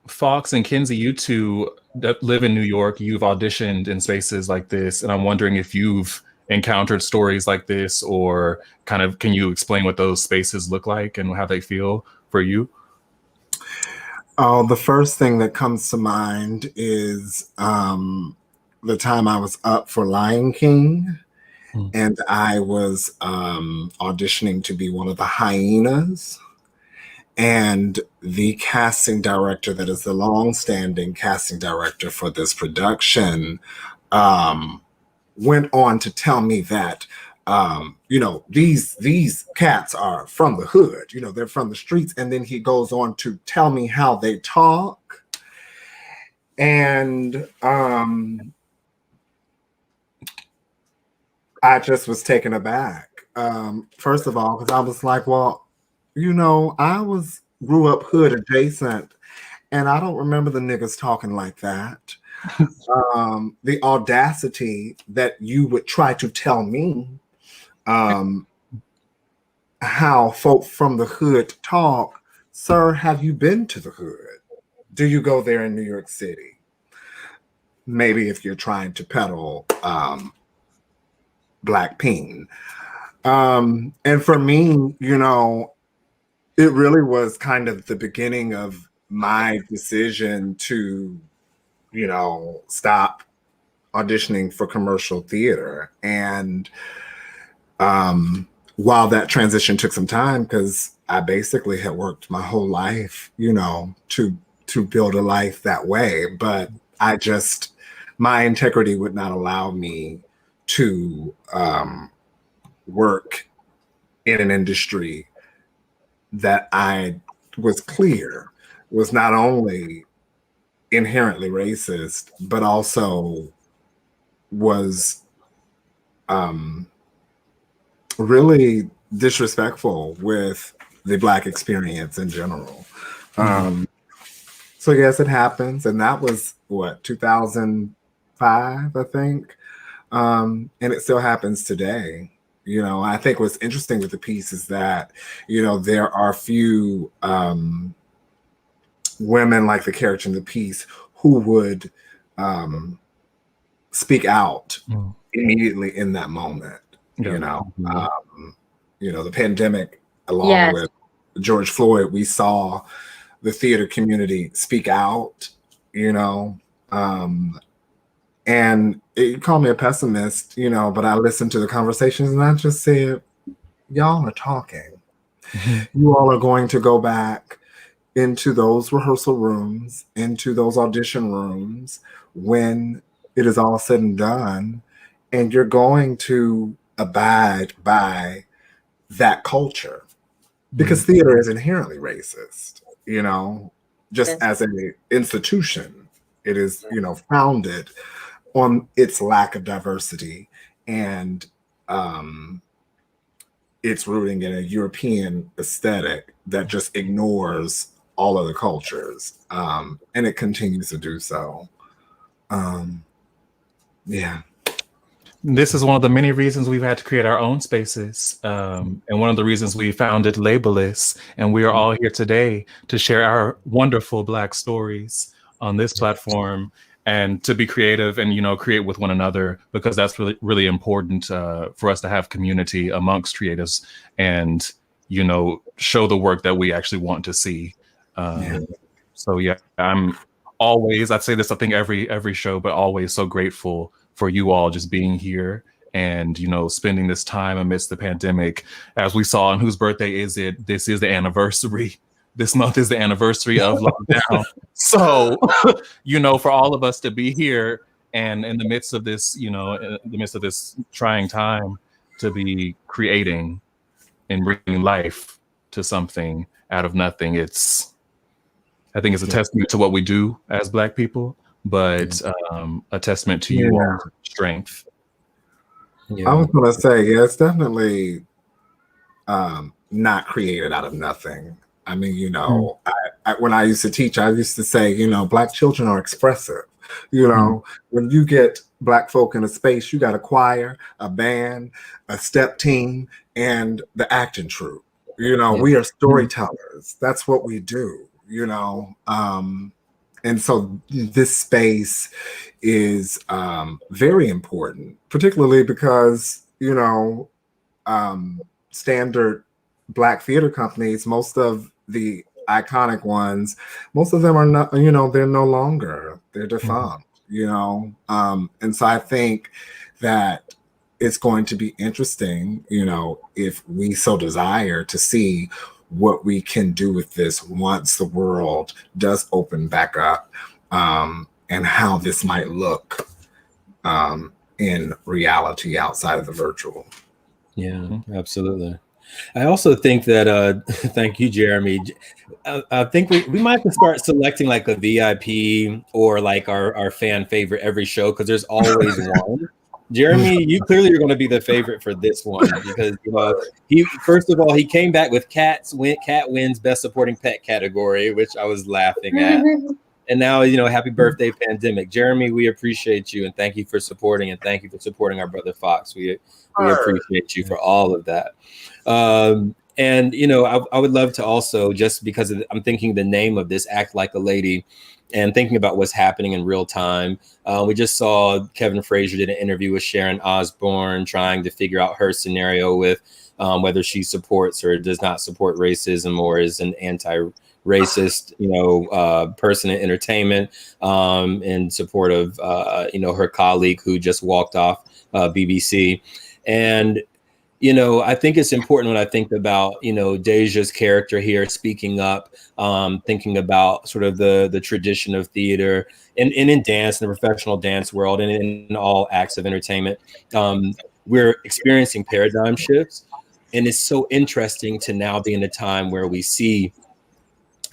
Fox and Kinsey, you two that live in New York, you've auditioned in spaces like this, and I'm wondering if you've encountered stories like this, or kind of, can you explain what those spaces look like and how they feel for you? Oh, the first thing that comes to mind is the time I was up for Lion King, and I was auditioning to be one of the hyenas. And the casting director, that is the long-standing casting director for this production, went on to tell me that, these cats are from the hood, they're from the streets. And then he goes on to tell me how they talk. And I just was taken aback. First of all, because I was like, well, I grew up hood adjacent, and I don't remember the niggas talking like that. The audacity that you would try to tell me how folk from the hood talk. Sir, have you been to the hood? Do you go there in New York City? Maybe if you're trying to peddle Black Peen. And for me, you know, it really was kind of the beginning of my decision to, you know, stop auditioning for commercial theater. And while that transition took some time, because I basically had worked my whole life, you know, to build a life that way, but my integrity would not allow me to work in an industry that I was clear was not only inherently racist, but also was really disrespectful with the Black experience in general. So yes, it happens. And that was what, 2005, I think. And it still happens today. You know, I think what's interesting with the piece is that, you know, there are few women like the character in the piece who would speak out immediately in that moment. You know, the pandemic, along with George Floyd, we saw the theater community speak out, you know, and you call me a pessimist, you know, but I listened to the conversations and I just said, y'all are talking. You all are going to go back into those rehearsal rooms, into those audition rooms when it is all said and done, and you're going to abide by that culture because theater is inherently racist, you know, just as an institution. It is, you know, founded on its lack of diversity and its rooting in a European aesthetic that just ignores all other cultures, and it continues to do so. Yeah. This is one of the many reasons we've had to create our own spaces, and one of the reasons we founded Labelist, and we are all here today to share our wonderful Black stories on this platform and to be creative and, you know, create with one another, because that's really, really important for us to have community amongst creatives and, you know, show the work that we actually want to see. So yeah, I'm always, I'd say this, I think every show, but always so grateful for you all just being here and, you know, spending this time amidst the pandemic. As we saw, and whose birthday is it? This is the anniversary. This month is the anniversary of lockdown. So, you know, for all of us to be here and in the midst of this, you know, in the midst of this trying time, to be creating and bringing life to something out of nothing, I think it's a testament to what we do as Black people, but a testament to you all's strength. I was going to say, it's definitely not created out of nothing. I mean, you know, when I used to teach, I used to say, you know, Black children are expressive. You know, when you get Black folk in a space, you got a choir, a band, a step team, and the acting troupe. You know, we are storytellers. That's what we do, you know. And so this space is very important, particularly because, you know, standard Black theater companies, most of the iconic ones, most of them are not, you know, they're no longer, they're defunct, you know. And so I think that it's going to be interesting, you know, if we so desire to see what we can do with this once the world does open back up, and how this might look in reality outside of the virtual. Yeah, absolutely. I also think that, thank you, Jeremy. I think we might have to start selecting like a VIP or like our fan favorite every show, because there's always one. Jeremy, you clearly are going to be the favorite for this one because, you know, he, first of all, he came back with Cat wins Best Supporting Pet category, which I was laughing at. And now, happy birthday, pandemic. Jeremy, we appreciate you and thank you for supporting, and thank you for supporting our brother Fox. We appreciate you for all of that. And, I would love to also, just because I'm thinking the name of this, Act Like a Lady, and thinking about what's happening in real time. We just saw Kevin Frazier did an interview with Sharon Osbourne trying to figure out her scenario with whether she supports or does not support racism or is an anti-racist, person in entertainment, in support of, her colleague who just walked off BBC. And I think it's important when I think about, Deja's character here speaking up, thinking about sort of the tradition of theater and in dance, in the professional dance world, and in all acts of entertainment. We're experiencing paradigm shifts. And it's so interesting to now be in a time where we see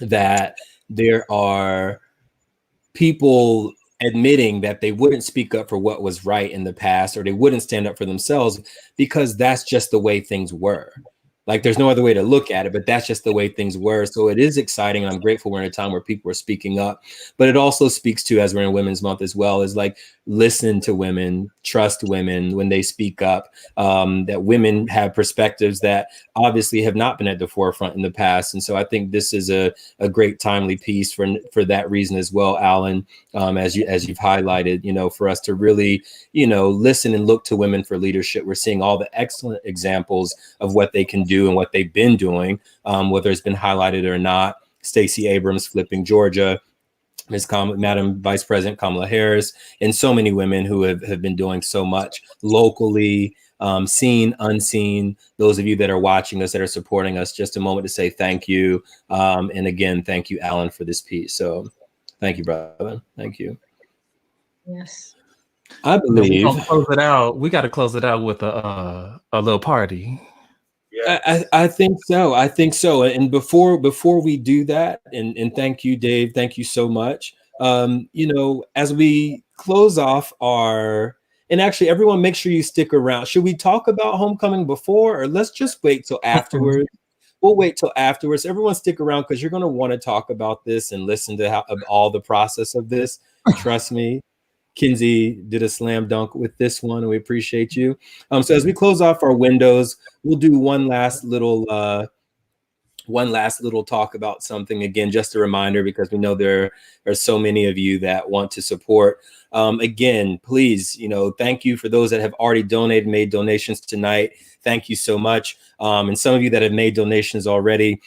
that there are people admitting that they wouldn't speak up for what was right in the past, or they wouldn't stand up for themselves because that's just the way things were. Like, there's no other way to look at it, but that's just the way things were. So it is exciting. And I'm grateful we're in a time where people are speaking up, but it also speaks to, as we're in Women's Month as well, is like, listen to women, trust women when they speak up, that women have perspectives that obviously have not been at the forefront in the past. And so I think this is a great timely piece for that reason as well, Alan, as you've highlighted, for us to really, listen and look to women for leadership. We're seeing all the excellent examples of what they can do and what they've been doing, whether it's been highlighted or not. Stacey Abrams flipping Georgia, Madam Vice President Kamala Harris, and so many women who have been doing so much locally, seen, unseen. Those of you that are watching us, that are supporting us, just a moment to say thank you. And again, thank you, Alan, for this piece. So thank you, brother. Thank you. Yes. I believe we got to close it out with a little party. Yeah. I think so. And before we do that, and thank you, Dave. Thank you so much. As we close off and actually everyone, make sure you stick around. Should we talk about homecoming before, or let's just wait till afterwards? We'll wait till afterwards. Everyone stick around because you're going to want to talk about this and listen to all the process of this. Trust me. Kinsey did a slam dunk with this one, and we appreciate you. So as we close off our windows, we'll do one last little talk about something. Again, just a reminder, because we know there are so many of you that want to support. Again, please, thank you for those that have already made donations tonight. Thank you so much. And some of you that have made donations already,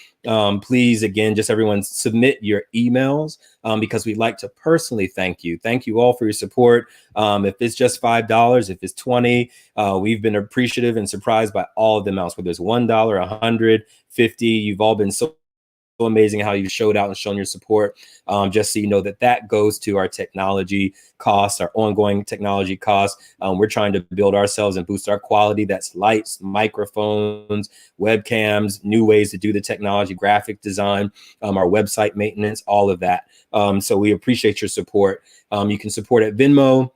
please, again, just everyone submit your emails, because we'd like to personally thank you. Thank you all for your support. If it's just $5, if it's $20, we've been appreciative and surprised by all of the amounts, whether it's $1, $100, $50. You've all been so amazing how you showed out and shown your support. Just so you know that goes to our technology costs, our ongoing technology costs. We're trying to build ourselves and boost our quality. That's lights, microphones, webcams, new ways to do the technology, graphic design, our website maintenance, all of that. So we appreciate your support. You can support at Venmo.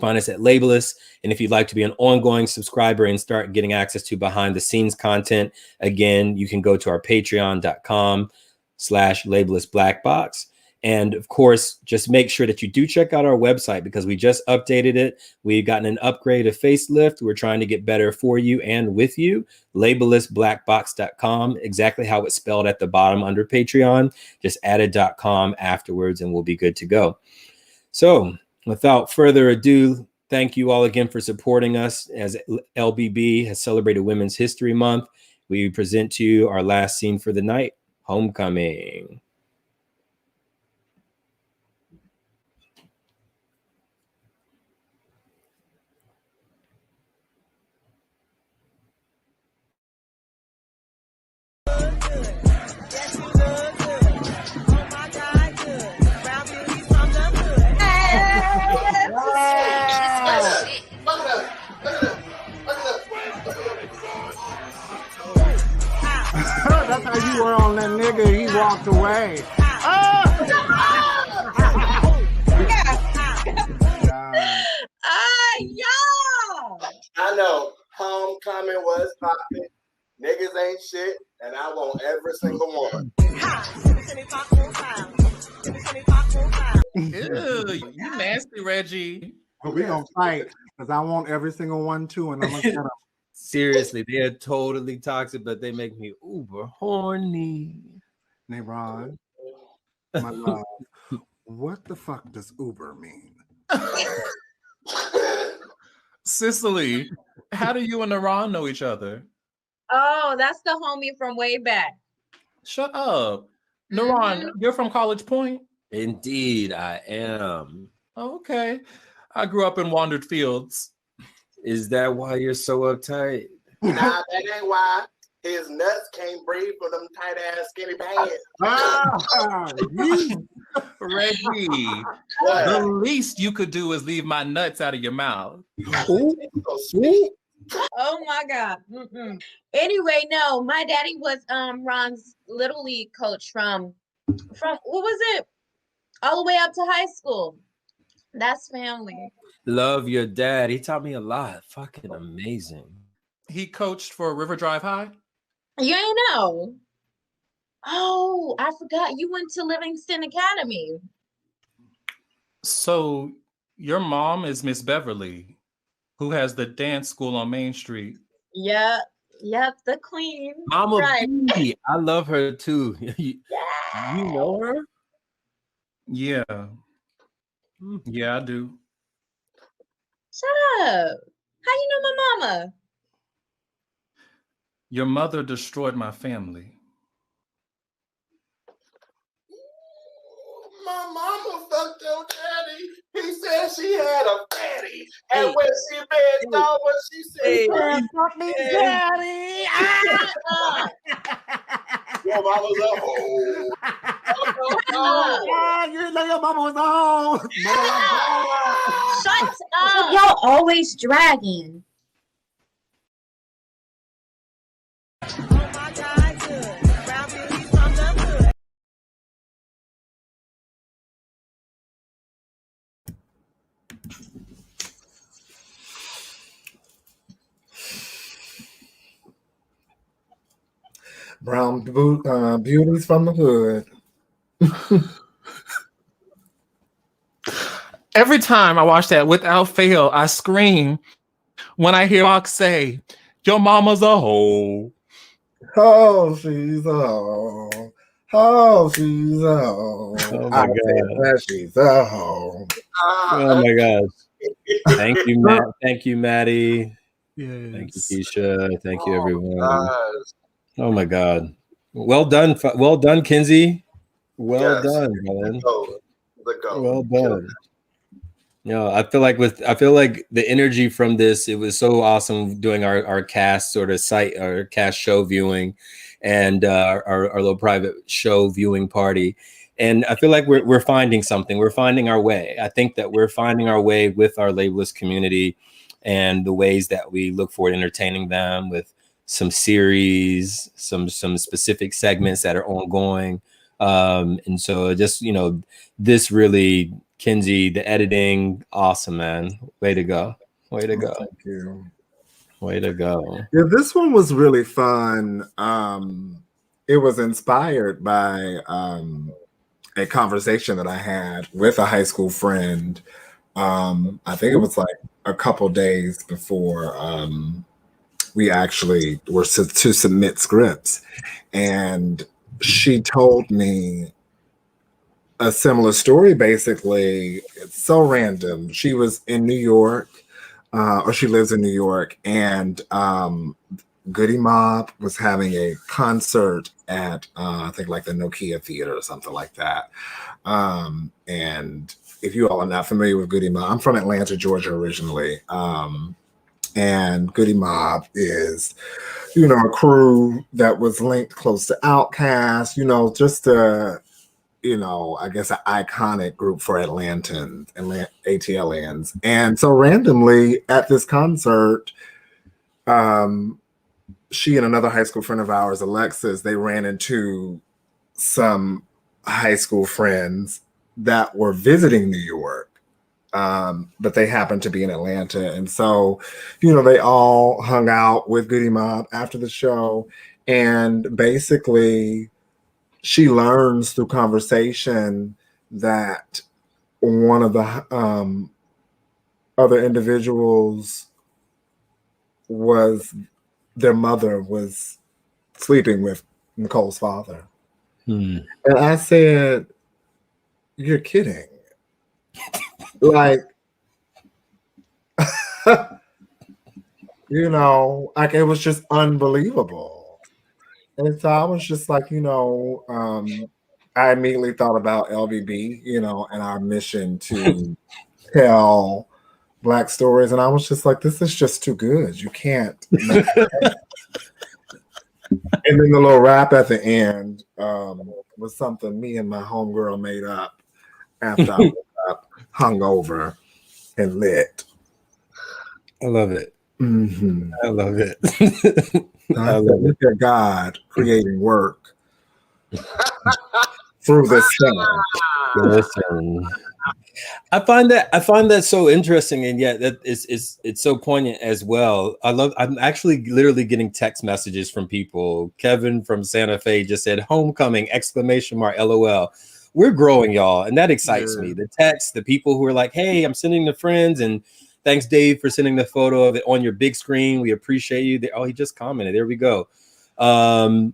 Find us at Labelist. And if you'd like to be an ongoing subscriber and start getting access to behind the scenes content, again, you can go to our patreon.com/labelistblackbox. And of course, just make sure that you do check out our website, because we just updated it. We've gotten an upgrade, a facelift. We're trying to get better for you and with you. Labelistblackbox.com, exactly how it's spelled at the bottom under Patreon. Just add a .com afterwards and we'll be good to go. So without further ado, thank you all again for supporting us. As LBB has celebrated Women's History Month, we present to you our last scene for the night, Homecoming. That's how you were on that nigga. He walked away. I know. Homecoming was popping. Niggas ain't shit, and I want every single one. nasty, Reggie. But we gonna fight because I want every single one too, and I'm gonna get them. Seriously, they are totally toxic, but they make me uber horny. Nayron, my love, what the fuck does Uber mean? Cicely, how do you and Naran know each other? Oh, that's the homie from way back. Shut up. Naran, you're from College Point? Indeed, I am. Okay. I grew up in Wandered Fields. Is that why you're so uptight? Nah, that ain't why. His nuts can't breathe for them tight ass skinny pants. Reggie, the least you could do is leave my nuts out of your mouth. Oh my God. Anyway, no, my daddy was Ron's little league coach from what was it? All the way up to high school. That's family. Love your dad. He taught me a lot. Fucking amazing. He coached for River Drive High? You ain't know. Oh, I forgot you went to Livingston Academy. So your mom is Miss Beverly, who has the dance school on Main Street. Yep, the queen. Mama right. B, I love her too. You know her? Yeah. Yeah, I do. Shut up. How you know my mama? Your mother destroyed my family. My mama fucked your daddy. He said she had a fatty. And when she bent over, she said, fuck me, daddy. Your mama's a hoe. You didn't know your mama was a hoe. Shut up. Y'all always dragging. Brown beauties from the hood. Every time I watch that, without fail, I scream when I hear Rock say, your mama's a hoe. Oh, she's a hoe. Oh, she's a hoe. Oh my God. She's a hoe. Oh my gosh. Thank you, Matt. Thank you, Maddie. Yes. Thank you, Keisha. Thank you, everyone. Oh my God. Well done. Well done, Kinsey. Well done, man. Well done. Yeah, I feel like the energy from this, it was so awesome doing our cast sort of site, our cast show viewing, and our little private show viewing party. And I feel like we're finding something. We're finding our way. I think that we're finding our way with our labelist community and the ways that we look forward to entertaining them with some series, some specific segments that are ongoing. And so just, this really, Kinsey, the editing, awesome, man. Way to go. Way to go. Thank you. Way to go. Yeah, this one was really fun. It was inspired by a conversation that I had with a high school friend. I think it was like a couple days before we actually were to submit scripts. And she told me a similar story, basically. It's so random. She was in New York, or she lives in New York, and Goody Mob was having a concert at, I think, like the Nokia Theater or something like that. And if you all are not familiar with Goody Mob, I'm from Atlanta, Georgia originally. And Goody Mob is, a crew that was linked close to Outkast, just a, I guess an iconic group for Atlantans and ATLians. And so randomly at this concert, she and another high school friend of ours, Alexis, they ran into some high school friends that were visiting New York. But they happened to be in Atlanta. And so, they all hung out with Goody Mob after the show. And basically, she learns through conversation that one of the other individuals was their mother was sleeping with Nicole's father. And I said, "You're kidding." Like, you know, like it was just unbelievable. And so I was just like, I immediately thought about LBB, and our mission to tell Black stories. And I was just like, this is just too good. You can't make it. And then the little rap at the end was something me and my homegirl made up after I woke up, hungover, and lit. I love it. Mm-hmm. I love it. I love look at God creating work through this channel. Listen, I find that so interesting, and yet that it's so poignant as well. I'm actually literally getting text messages from people. Kevin from Santa Fe just said homecoming ! LOL. We're growing, y'all, and that excites me. The text, the people who are like, hey, I'm sending to friends, and thanks, Dave, for sending the photo of it on your big screen. We appreciate you. Oh, he just commented. There we go. Tell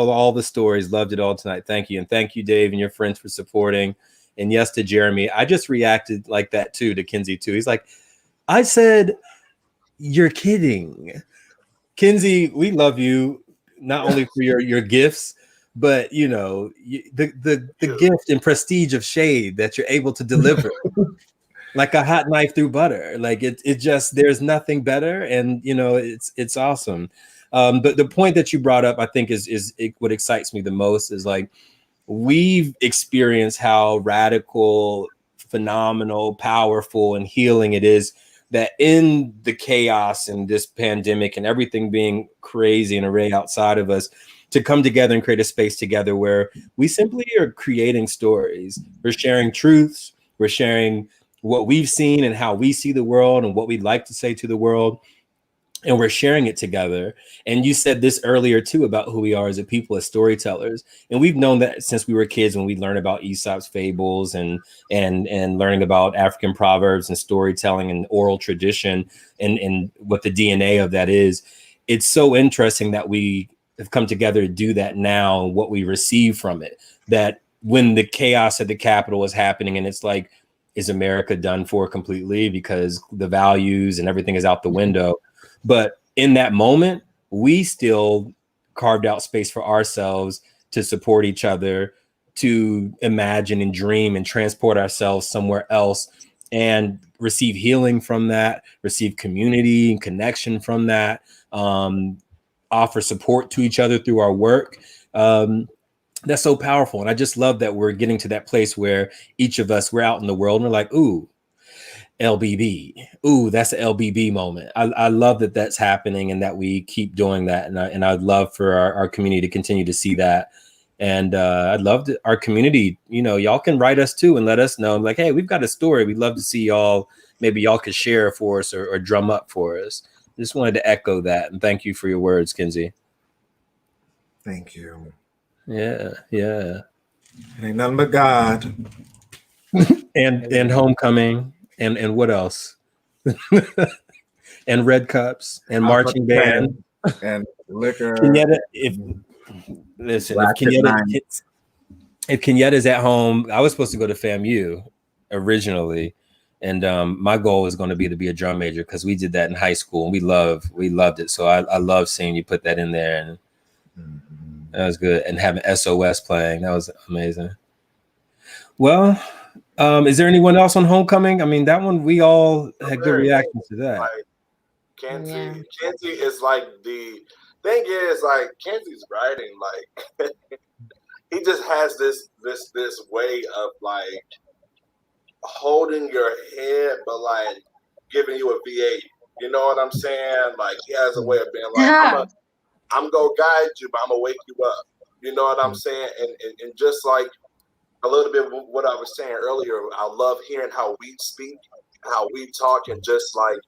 all the stories. Loved it all tonight. Thank you. And thank you, Dave, and your friends for supporting. And yes, to Jeremy. I just reacted like that too to Kinsey too. He's like, I said, you're kidding. Kinsey, we love you not only for your gifts, but the gift and prestige of shade that you're able to deliver. Like a hot knife through butter. Like it just, there's nothing better. And it's awesome. But the point that you brought up, I think is what excites me the most is like, we've experienced how radical, phenomenal, powerful, and healing it is that in the chaos and this pandemic and everything being crazy and array outside of us, to come together and create a space together where we simply are creating stories. We're sharing truths. We're sharing what we've seen and how we see the world and what we'd like to say to the world. And we're sharing it together. And you said this earlier too about who we are as a people, as storytellers. And we've known that since we were kids, when we learned about Aesop's fables and learning about African proverbs and storytelling and oral tradition and what the DNA of that is. It's so interesting that we have come together to do that now, and what we receive from it. That when the chaos at the Capitol was happening, and it's like, is America done for completely because the values and everything is out the window? But in that moment, we still carved out space for ourselves to support each other, to imagine and dream and transport ourselves somewhere else and receive healing from that, receive community and connection from that, offer support to each other through our work. That's so powerful. And I just love that we're getting to that place where each of us, we're out in the world and we're like, ooh, LBB. Ooh, that's an LBB moment. I love that that's happening and that we keep doing that. And I'd love for our community to continue to see that. And I'd love to, our community, y'all can write us too and let us know. Like, hey, we've got a story. We'd love to see y'all. Maybe y'all could share for us or drum up for us. Just wanted to echo that. And thank you for your words, Kinsey. Thank you. Yeah. It ain't nothing but God. and homecoming. And what else? And red cups and marching band and liquor. Kenyatta, if Kenyatta's at home, I was supposed to go to FAMU originally, and my goal is going to be a drum major because we did that in high school and we loved it. So I love seeing you put that in there, and that was good. And having SOS playing, that was amazing. Well. Is there anyone else on homecoming? I mean, that one we all had good reactions to that. Like Kenzie is like the thing is like Kenzie's writing like he just has this way of like holding your head, but like giving you a V8. You know what I'm saying? Like he has a way of being like, I'm gonna guide you, but I'm gonna wake you up. You know what I'm saying? And just like a little bit of what I was saying earlier, I love hearing how we speak, how we talk, and just like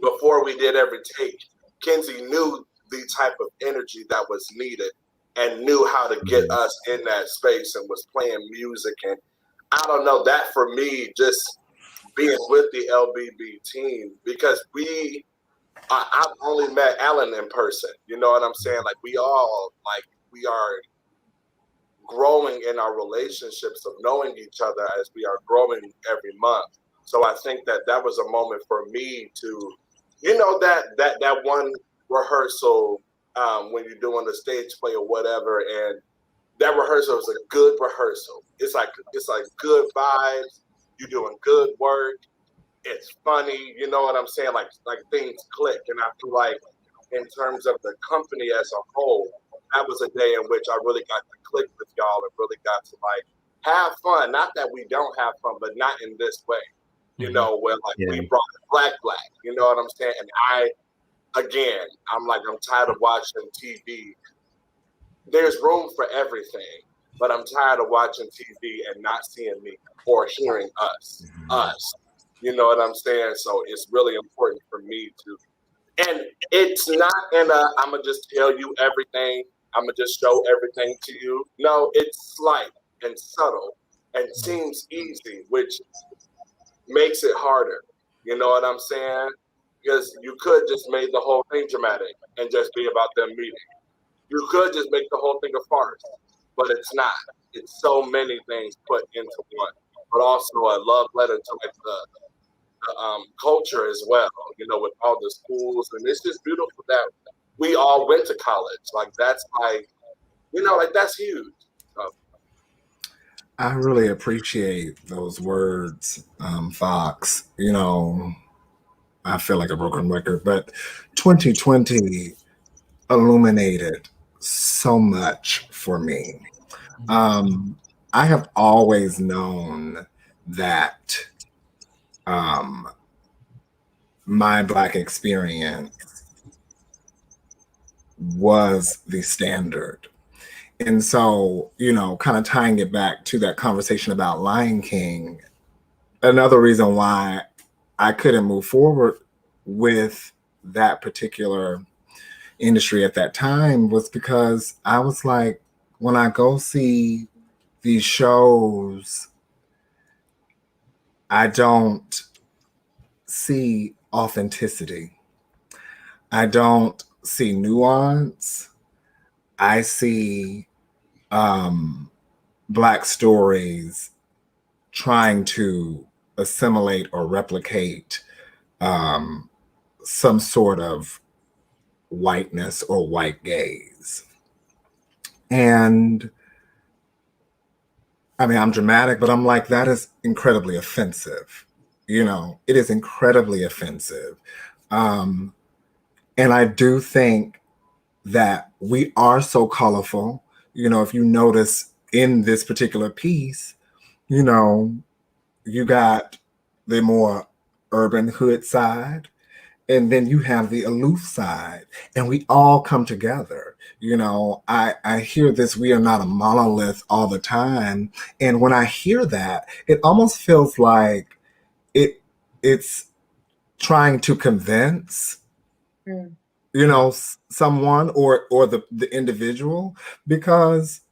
before we did every take, Kenzie knew the type of energy that was needed and knew how to get us in that space and was playing music and I don't know, that for me, just being with the LBB team, because I've only met Alan in person. You know what I'm saying? Like we are growing in our relationships of knowing each other as we are growing every month. So I think that was a moment for me to, that one rehearsal when you're doing a stage play or whatever, and that rehearsal was a good rehearsal. It's like good vibes. You're doing good work. It's funny. You know what I'm saying? Like things click, and I feel like in terms of the company as a whole, that was a day in which I really got to click with y'all and really got to like have fun. Not that we don't have fun, but not in this way. You know, where like we brought black. You know what I'm saying? And I'm tired of watching TV. There's room for everything, but I'm tired of watching TV and not seeing me or hearing us. You know what I'm saying? So it's really important for me to, and it's not in a, I'm going to just tell you everything, I'm going to just show everything to you. No, it's slight and subtle and seems easy, which makes it harder. You know what I'm saying? Because you could just make the whole thing dramatic and just be about them meeting. You could just make the whole thing a farce, but it's not. It's so many things put into one, but also a love letter to like the culture as well, you know, with all the schools. And it's just beautiful that we all went to college. Like, that's like, you know, like that's huge. So. I really appreciate those words, Fox. You know, I feel like a broken record, but 2020 illuminated so much for me. I have always known that my Black experience was the standard. And so, you know, kind of tying it back to that conversation about Lion King, another reason why I couldn't move forward with that particular industry at that time was because I was like, when I go see these shows, I don't see authenticity. I don't see nuance. I see Black stories trying to assimilate or replicate some sort of whiteness or white gaze. And I mean, I'm dramatic, but I'm like, that is incredibly offensive. You know, it is incredibly offensive. And I do think that we are so colorful. You know, if you notice in this particular piece, you know, you got the more urban hood side, and then you have the aloof side, and we all come together. You know, I hear this, we are not a monolith all the time. And when I hear that, it almost feels like it's trying to convince, you know, someone or the individual, because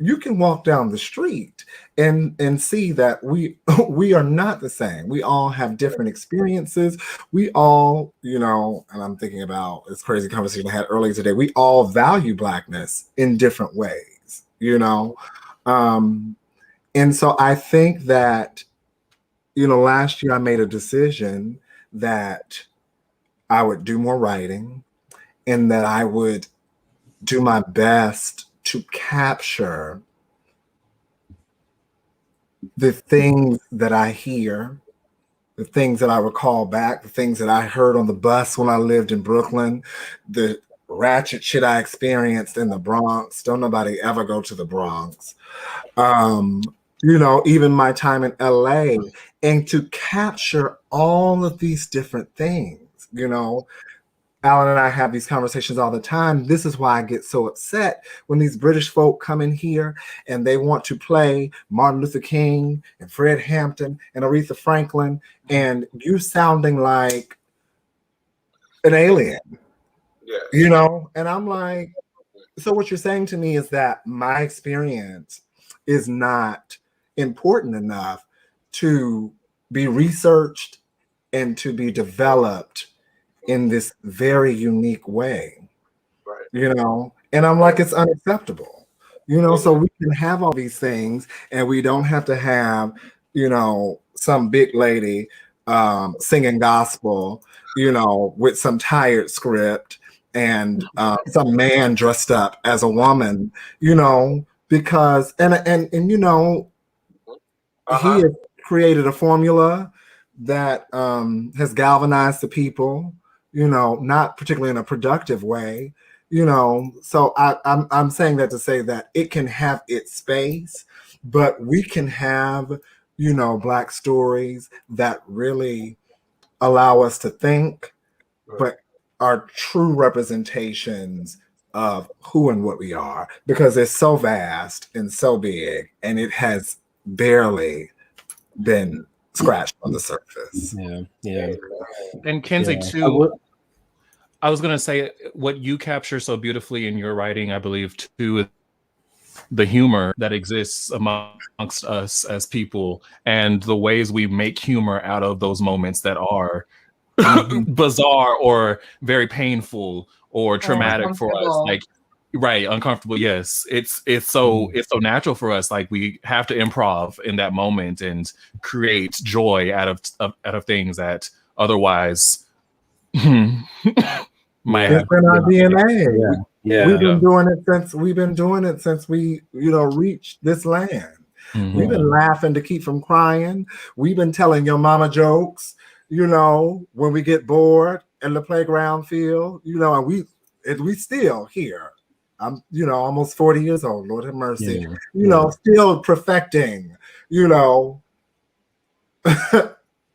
you can walk down the street and see that we are not the same. We all have different experiences. We all, you know, and I'm thinking about this crazy conversation I had earlier today. We all value Blackness in different ways, you know? And so I think that, you know, last year I made a decision that I would do more writing and that I would do my best to capture the things that I hear, the things that I recall back, the things that I heard on the bus when I lived in Brooklyn, the ratchet shit I experienced in the Bronx. Don't nobody ever go to the Bronx. You know, even my time in LA, and to capture all of these different things, you know. Alan and I have these conversations all the time. This is why I get so upset when these British folk come in here and they want to play Martin Luther King and Fred Hampton and Aretha Franklin, and you sounding like an alien, you know? And I'm like, so what you're saying to me is that my experience is not important enough to be researched and to be developed in this very unique way, Right. you know? And I'm like, it's unacceptable, you know? So we can have all these things and we don't have to have, you know, some big lady singing gospel, you know, with some tired script and some man dressed up as a woman, you know, because, and you know, he has created a formula that has galvanized the people, you know, not particularly in a productive way, you know. So I'm saying that to say that it can have its space, but we can have, you know, Black stories that really allow us to think, but are true representations of who and what we are, because it's so vast and so big, and it has barely been scratched on the surface. Yeah. And Kenzie, too, I was going to say what you capture so beautifully in your writing, I believe, too, is the humor that exists amongst us as people and the ways we make humor out of those moments that are bizarre or very painful or traumatic for us. Like, right, uncomfortable. Yes, it's so natural for us. Like, we have to improv in that moment and create joy out of things that otherwise It's in our DNA. We've been doing it since we, you know, reached this land. We've been laughing to keep from crying. We've been telling your mama jokes, you know, when we get bored in the playground field, you know, and we still here. I'm, you know, almost 40 years old, Lord have mercy. You know, still perfecting, you know,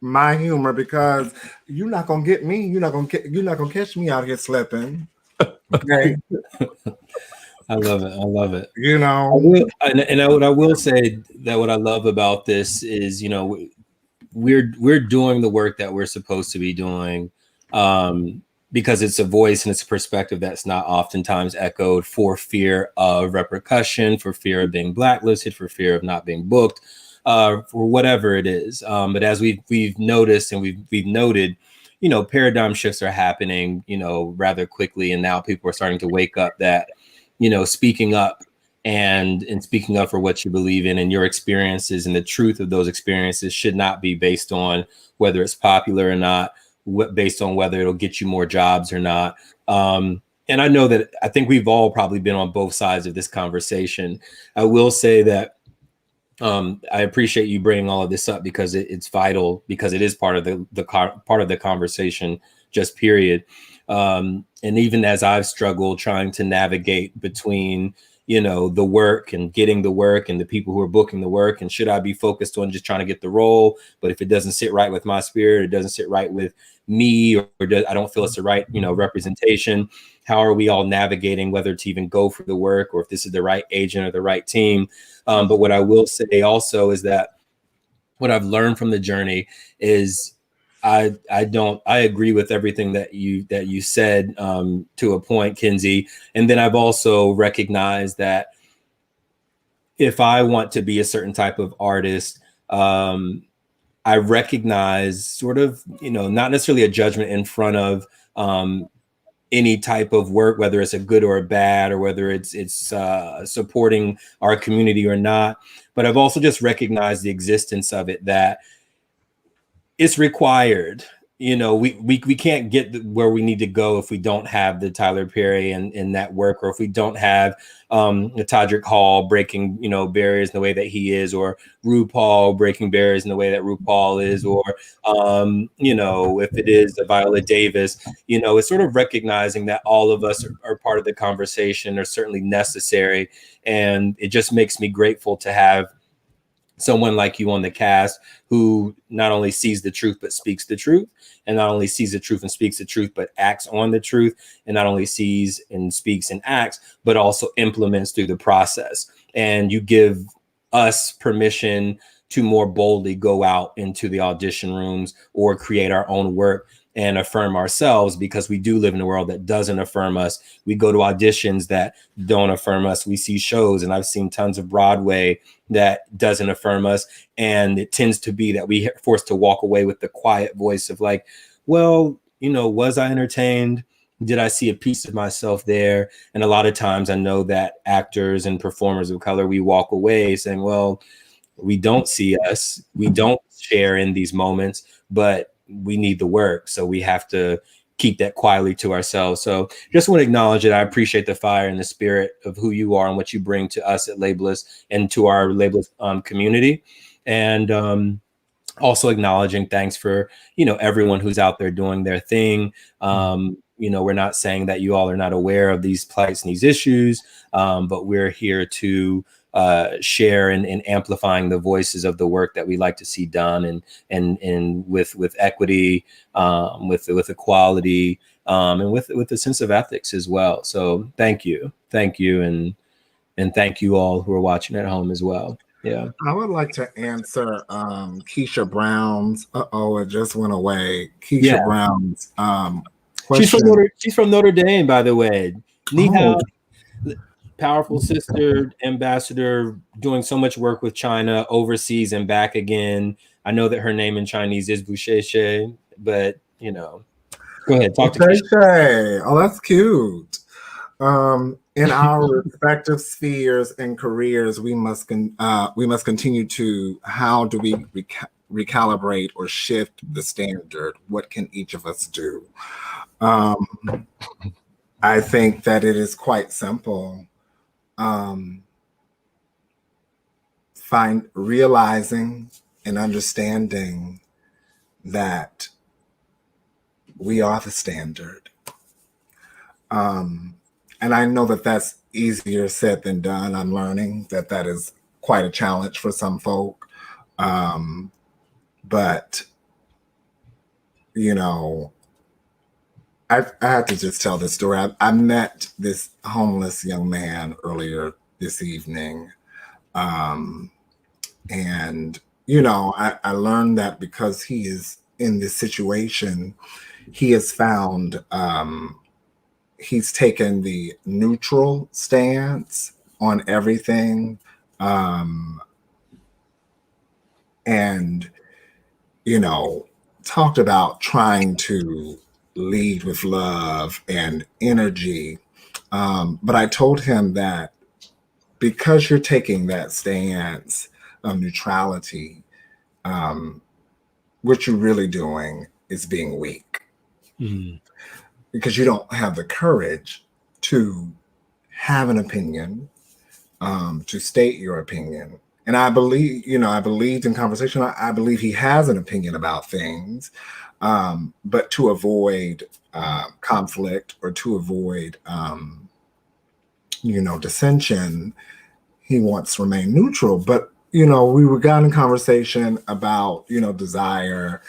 my humor, because you're not gonna get me. You're not gonna catch me out here slipping. Okay. I love it. You know, what I will say that what I love about this is, you know, we're doing the work that we're supposed to be doing, because it's a voice and it's a perspective that's not oftentimes echoed, for fear of repercussion, for fear of being blacklisted, for fear of not being booked, for whatever it is. But as we've noticed and we've noted, you know, paradigm shifts are happening, you know, rather quickly, and now people are starting to wake up that, you know, speaking up and speaking up for what you believe in and your experiences and the truth of those experiences should not be based on whether it's popular or not, based on whether it'll get you more jobs or not. And I know that I think we've all probably been on both sides of this conversation. I will say that I appreciate you bringing all of this up, because it's vital, because it is part of the conversation, just period. And even as I've struggled trying to navigate between, you know, the work and getting the work and the people who are booking the work, and should I be focused on just trying to get the role, but if it doesn't sit right with my spirit, it doesn't sit right with me, or I don't feel it's the right, you know, representation. How are we all navigating whether to even go for the work, or if this is the right agent or the right team? But what I will say also is that what I've learned from the journey is I agree with everything that you said, to a point, Kenzie. And then I've also recognized that if I want to be a certain type of artist, I recognize sort of, you know, not necessarily a judgment in front of any type of work, whether it's a good or a bad, or whether it's supporting our community or not. But I've also just recognized the existence of it, that it's required. You know, we can't get where we need to go if we don't have the Tyler Perry and that work, or if we don't have the Todrick Hall breaking, you know, barriers in the way that he is, or RuPaul breaking barriers in the way that RuPaul is, or you know, if it is a Viola Davis. You know, it's sort of recognizing that all of us are part of the conversation, are certainly necessary, and it just makes me grateful to have someone like you on the cast, who not only sees the truth but speaks the truth, and not only sees the truth and speaks the truth but acts on the truth, and not only sees and speaks and acts but also implements through the process. And you give us permission to more boldly go out into the audition rooms or create our own work and affirm ourselves, because we do live in a world that doesn't affirm us. We go to auditions that don't affirm us. We see shows, and I've seen tons of Broadway that doesn't affirm us. And it tends to be that we are forced to walk away with the quiet voice of like, well, you know, was I entertained? Did I see a piece of myself there? And a lot of times I know that actors and performers of color, we walk away saying, well, we don't see us, we don't share in these moments, but we need the work. So we have to keep that quietly to ourselves. So just want to acknowledge it. I appreciate the fire and the spirit of who you are and what you bring to us at Labelist and to our Labelist community. And also acknowledging thanks for, you know, everyone who's out there doing their thing. You know, we're not saying that you all are not aware of these plights and these issues, but we're here to share and amplifying the voices of the work that we like to see done, and with equity, with equality, and with a sense of ethics as well. So thank you, and thank you all who are watching at home as well. Yeah, I would like to answer Keisha Brown's. It just went away. Keisha Brown's question. She's from Notre Dame, by the way. Ni hao. Powerful sister, ambassador, doing so much work with China overseas and back again. I know that her name in Chinese is Busheshe, but you know, go ahead, talk to Keisha. Oh, that's cute. In our respective spheres and careers, we must continue to, how do we recalibrate or shift the standard? What can each of us do? I think that it is quite simple. Realizing and understanding that we are the standard. And I know that that's easier said than done. I'm learning that that is quite a challenge for some folk. But, you know, I have to just tell this story. I met this homeless young man earlier this evening. And, you know, I learned that because he is in this situation, he has found, he's taken the neutral stance on everything. And, you know, talked about trying to lead with love and energy. But I told him that because you're taking that stance of neutrality, what you're really doing is being weak. Because you don't have the courage to have an opinion, to state your opinion. And I believe, you know, I believed in conversation. I believe he has an opinion about things, but to avoid conflict or to avoid, you know, dissension, he wants to remain neutral. But, you know, we got in conversation about, you know, desire,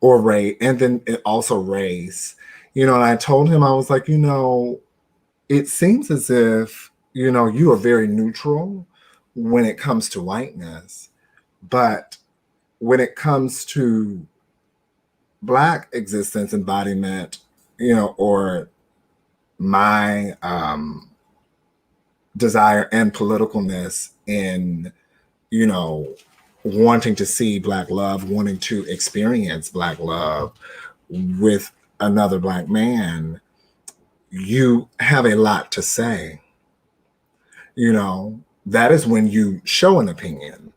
or race, and then also race, you know, and I told him, I was like, you know, it seems as if, you know, you are very neutral when it comes to whiteness, but when it comes to Black existence, embodiment, you know, or my desire and politicalness in, you know, wanting to see Black love, wanting to experience Black love with another Black man, you have a lot to say. You know, that is when you show an opinion.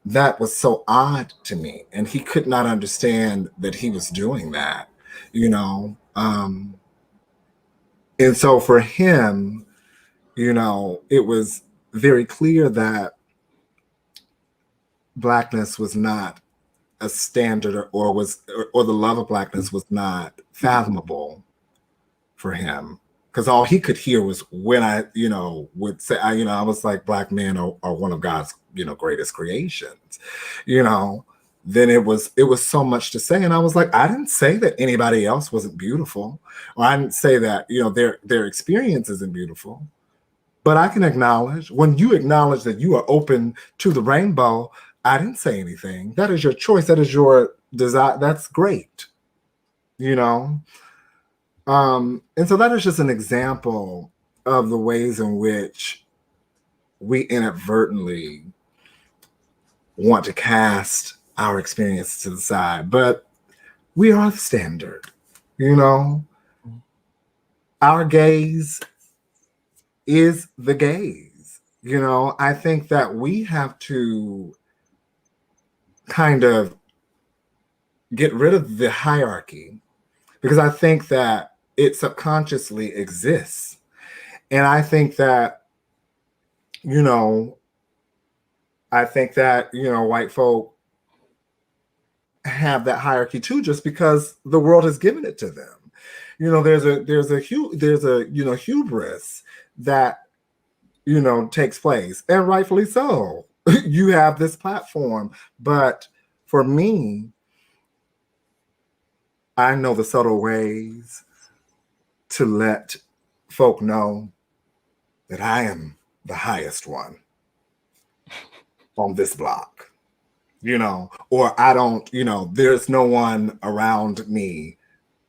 That was so odd to me. And he could not understand that he was doing that, you know. And so for him, you know, it was very clear that Blackness was not a standard, or the love of Blackness was not fathomable for him, because all he could hear was when I, you know, would say, you know, I was like, Black men are one of God's, you know, greatest creations, you know. Then it was so much to say, and I was like, I didn't say that anybody else wasn't beautiful, or I didn't say that, you know, their experience isn't beautiful. But I can acknowledge, when you acknowledge that you are open to the rainbow, I didn't say anything. That is your choice. That is your that's great, you know. And so that is just an example of the ways in which we inadvertently want to cast our experience to the side, but we are the standard, you know. Our gaze is the gaze, you know. I think that we have to kind of get rid of the hierarchy because I think that it subconsciously exists. And I think that, you know, white folk have that hierarchy too, just because the world has given it to them. You know, there's a hubris that, you know, takes place, and rightfully so. You have this platform, but for me, I know the subtle ways to let folk know that I am the highest one on this block, you know, or I don't, you know, there's no one around me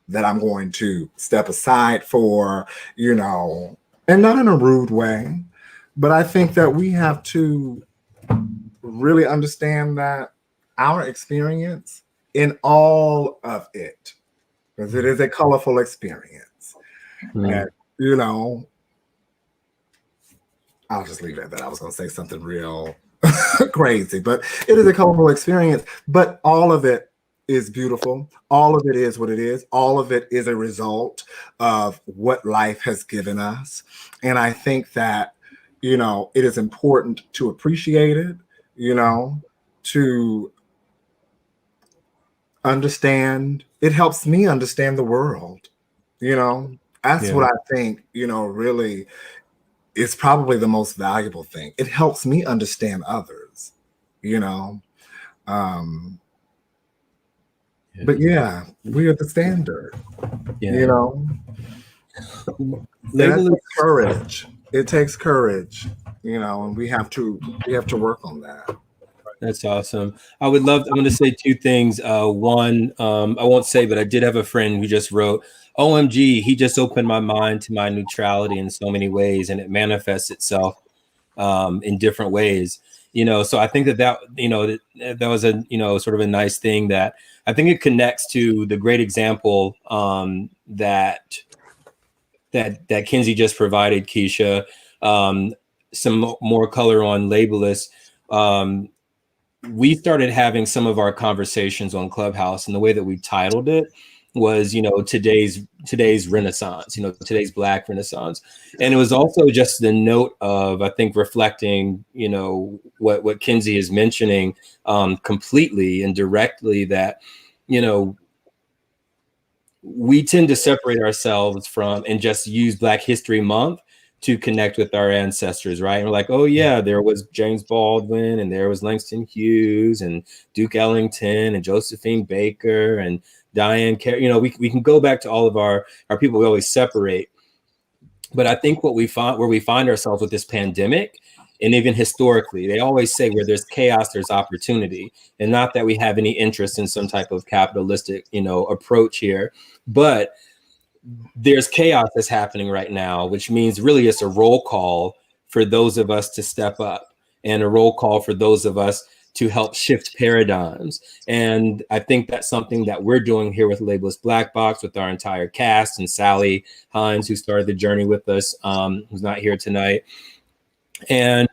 that I'm going to step aside for, you know, and not in a rude way, but I think that we have to really understand that our experience in all of it, because it is a colorful experience. And, you know, I'll just leave it at that. I was going to say something real crazy, but it is a colorful experience, but all of it is beautiful. All of it is what it is. All of it is a result of what life has given us. And I think that, you know, it is important to appreciate it, you know, to understand. It helps me understand the world, you know. That's what I think, you know, really is probably the most valuable thing. It helps me understand others, you know. But yeah, we are the standard, you know. That takes courage. It takes courage, you know, and we have to work on that. That's awesome. I'm going to say two things. One, I won't say, but I did have a friend who just wrote, OMG, he just opened my mind to my neutrality in so many ways, and it manifests itself in different ways. You know, so I think that you know, that was a, you know, sort of a nice thing that I think it connects to the great example that Kinsey just provided, Keisha. Some more color on Labelist. We started having some of our conversations on Clubhouse, and the way that we titled it was, you know, today's Renaissance, you know, today's Black Renaissance. And it was also just the note of, I think, reflecting, you know, what Kinsey is mentioning completely and directly, that, you know, we tend to separate ourselves from and just use Black History Month to connect with our ancestors, right? And we're like, oh yeah, there was James Baldwin, and there was Langston Hughes, and Duke Ellington, and Josephine Baker, and Diane Carey. You know, we can go back to all of our people we always separate. But I think where we find ourselves with this pandemic, and even historically, they always say where there's chaos, there's opportunity. And not that we have any interest in some type of capitalistic, you know, approach here, but there's chaos that's happening right now, which means really it's a roll call for those of us to step up, and a roll call for those of us to help shift paradigms. And I think that's something that we're doing here with Labelist Black Box, with our entire cast, and Sally Hines, who started the journey with us, who's not here tonight. And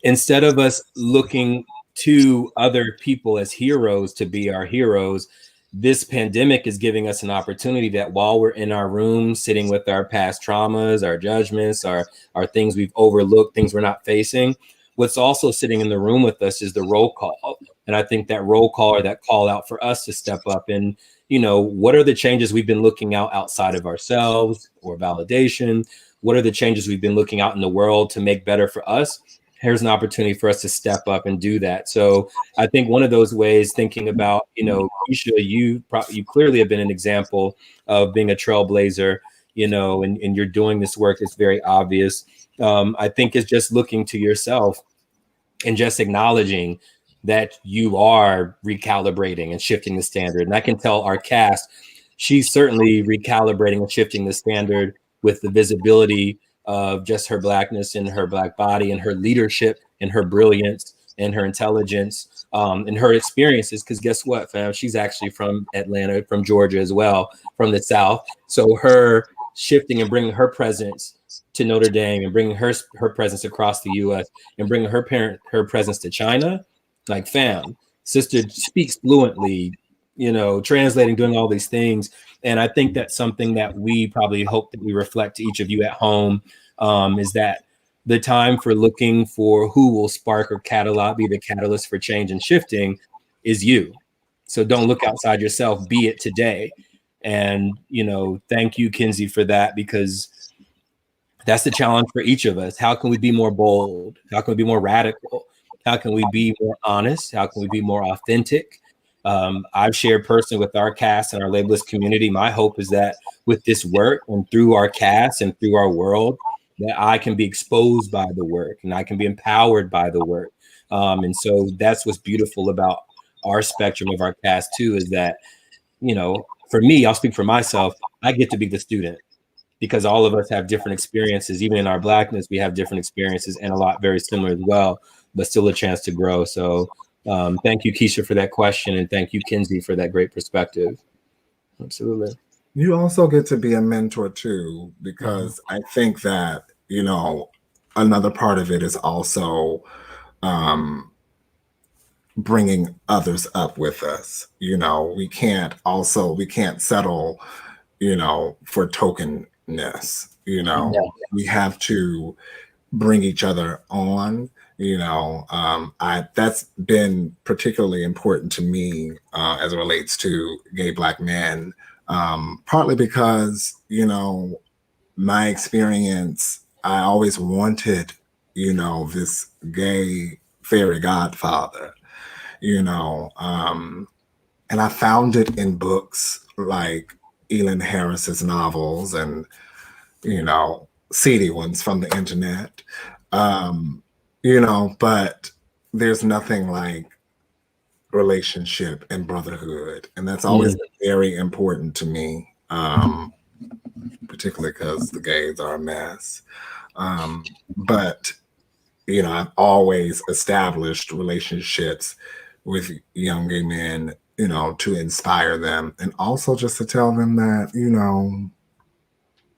instead of us looking to other people as heroes to be our heroes, this pandemic is giving us an opportunity that while we're in our room, sitting with our past traumas, our judgments, our things we've overlooked, things we're not facing, what's also sitting in the room with us is the roll call. And I think that roll call, or that call out for us to step up and, you know, what are the changes we've been looking out outside of ourselves or validation? What are the changes we've been looking out in the world to make better for us? Here's an opportunity for us to step up and do that. So I think one of those ways, thinking about, you know, Keisha, you clearly have been an example of being a trailblazer, you know, and you're doing this work. It's very obvious. I think it's just looking to yourself and just acknowledging that you are recalibrating and shifting the standard. And I can tell our cast, she's certainly recalibrating and shifting the standard with the visibility of just her Blackness and her Black body and her leadership and her brilliance and her intelligence and her experiences. Because guess what, fam? She's actually from Atlanta, from Georgia as well, from the South. So her shifting and bringing her presence to Notre Dame and bringing her presence across the U.S. and bringing her presence to China, like, fam, sister speaks fluently, you know, translating, doing all these things. And I think that's something that we probably hope that we reflect to each of you at home, is that the time for looking for who will spark or be the catalyst for change and shifting is you. So don't look outside yourself, be it today. And, you know, thank you, Kinsey, for that, because that's the challenge for each of us. How can we be more bold? How can we be more radical? How can we be more honest? How can we be more authentic? I've shared personally with our cast and our labelist community, my hope is that with this work and through our cast and through our world, that I can be exposed by the work and I can be empowered by the work. And so that's what's beautiful about our spectrum of our cast too, is that, you know, for me, I'll speak for myself, I get to be the student, because all of us have different experiences. Even in our Blackness, we have different experiences and a lot very similar as well, but still a chance to grow. So thank you, Keisha, for that question. And thank you, Kinsey, for that great perspective. Absolutely. You also get to be a mentor too, because I think that, you know, another part of it is also bringing others up with us. You know, we can't settle, you know, for tokenness. You know, we have to bring each other on. You know, that's been particularly important to me as it relates to gay Black men, partly because, you know, my experience, I always wanted, you know, this gay fairy godfather, you know, and I found it in books like Elin Harris's novels and, you know, seedy ones from the internet. You know, but there's nothing like relationship and brotherhood. And that's always been very important to me, particularly because the gays are a mess. But, you know, I've always established relationships with young gay men, you know, to inspire them and also just to tell them that, you know,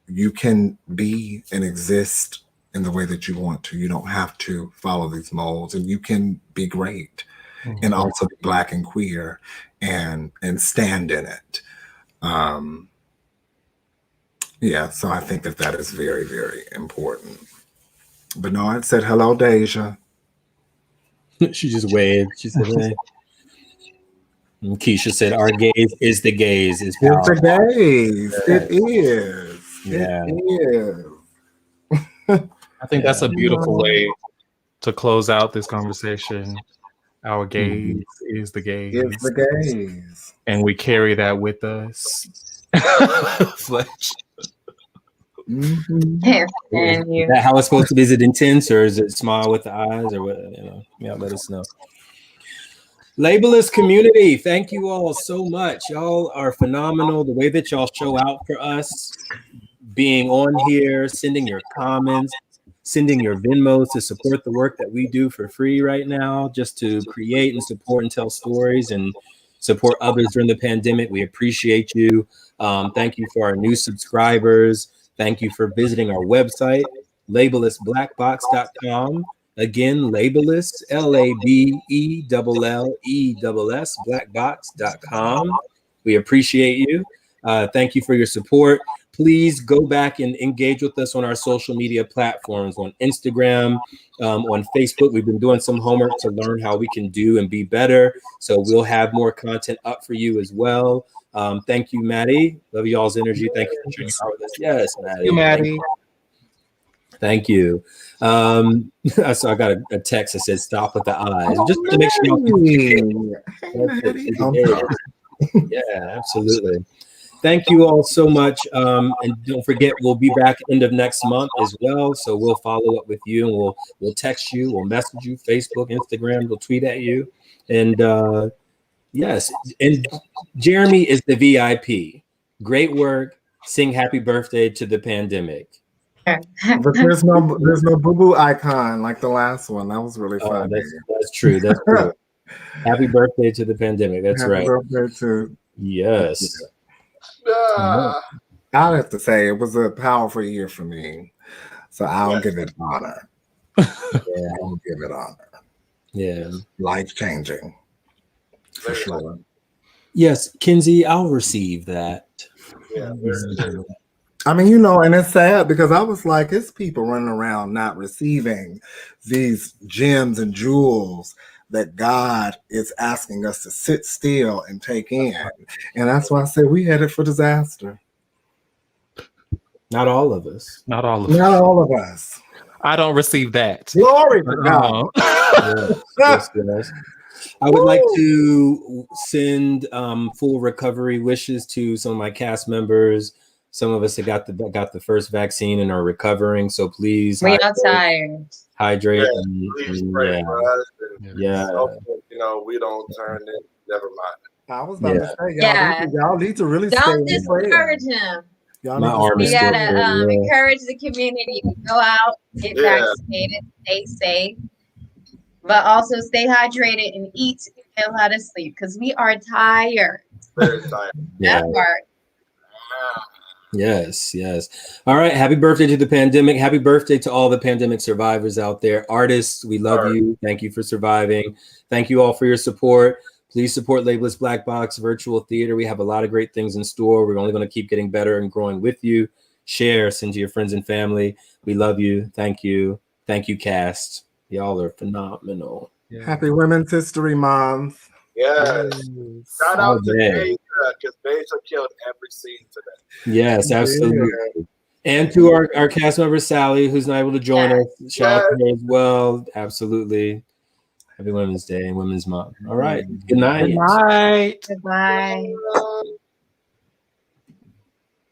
you can be and exist in the way that you want to. You don't have to follow these molds, and you can be great and also be Black and queer and stand in it. Yeah, so I think that is very, very important. Bernard said, hello, Deja. She just waved. She said, hey. And Keisha said, our gaze is the gaze. Is powerful. It's the gaze. It is. Yeah. It is. I think that's a beautiful way to close out this conversation. Our gaze is the gaze. It's the gaze. And we carry that with us. Fletch. Is that how it's supposed to be? Is it intense or is it smile with the eyes or what? You know, yeah, let us know. Labelist community, thank you all so much. Y'all are phenomenal. The way that y'all show out for us, being on here, sending your comments, sending your Venmos to support the work that we do for free right now, just to create and support and tell stories and support others during the pandemic. We appreciate you. Thank you for our new subscribers. Thank you for visiting our website, labelistblackbox.com. Again, Labelist, LABELLESS, blackbox.com. We appreciate you. Thank you for your support. Please go back and engage with us on our social media platforms, on Instagram, on Facebook. We've been doing some homework to learn how we can do and be better. So we'll have more content up for you as well. Thank you, Maddie. Love y'all's energy. Thank you for sharing your with us. Yes, Maddie. Thank you, Maddie. Thank you. So I got a text that says stop with the eyes. Just to make sure y'all yeah, absolutely. Thank you all so much. And don't forget, we'll be back end of next month as well. So we'll follow up with you and we'll text you, we'll message you, Facebook, Instagram, we'll tweet at you. And yes, and Jeremy is the VIP. Great work. Sing happy birthday to the pandemic. But there's no boo-boo icon like the last one. That was really Oh, funny. that's true. That's true. Happy birthday to the pandemic. That's Happy right. birthday to Yes. I'll have to say it was a powerful year for me. So I'll give it honor. Yeah, I'll give it honor. Yeah. Life changing. For sure. Yes, Kinsey, I'll receive that. Yeah. I mean, you know, and it's sad because I was like, it's people running around not receiving these gems and jewels that God is asking us to sit still and take in. And that's why I said we headed for disaster. Not all of us. Not all of Not us. all of us. I don't receive that. Glory to God. Yes. I would like to send full recovery wishes to some of my cast members. Some of us have got the first vaccine and are recovering. So please, we are tired. Hydrate. Please pray for us. Yeah. Hopefully, you know, we don't turn it. Never mind. I was about to say, y'all need to really don't stay in prayer. discourage him. My arm is we still gotta encourage the community to go out, get vaccinated, stay safe, but also stay hydrated and eat and know how to sleep because we are tired. Very tired. That part. Yes. All right. Happy birthday to the pandemic. Happy birthday to all the pandemic survivors out there. Artists, we love you. Thank you for surviving. Thank you all for your support. Please support Labeless Black Box Virtual Theater. We have a lot of great things in store. We're only going to keep getting better and growing with you. Share, send to your friends and family. We love you. Thank you. Thank you, cast. Y'all are phenomenal. Yeah. Happy Women's History Month. Yes. Shout out to Deja, because Deja killed every scene today. Yes, absolutely. Yeah. And to our cast member, Sally, who's not able to join us. Shout out to her as well. Absolutely. Happy Women's Day and Women's Month. All right. Good night. Good night. Goodbye.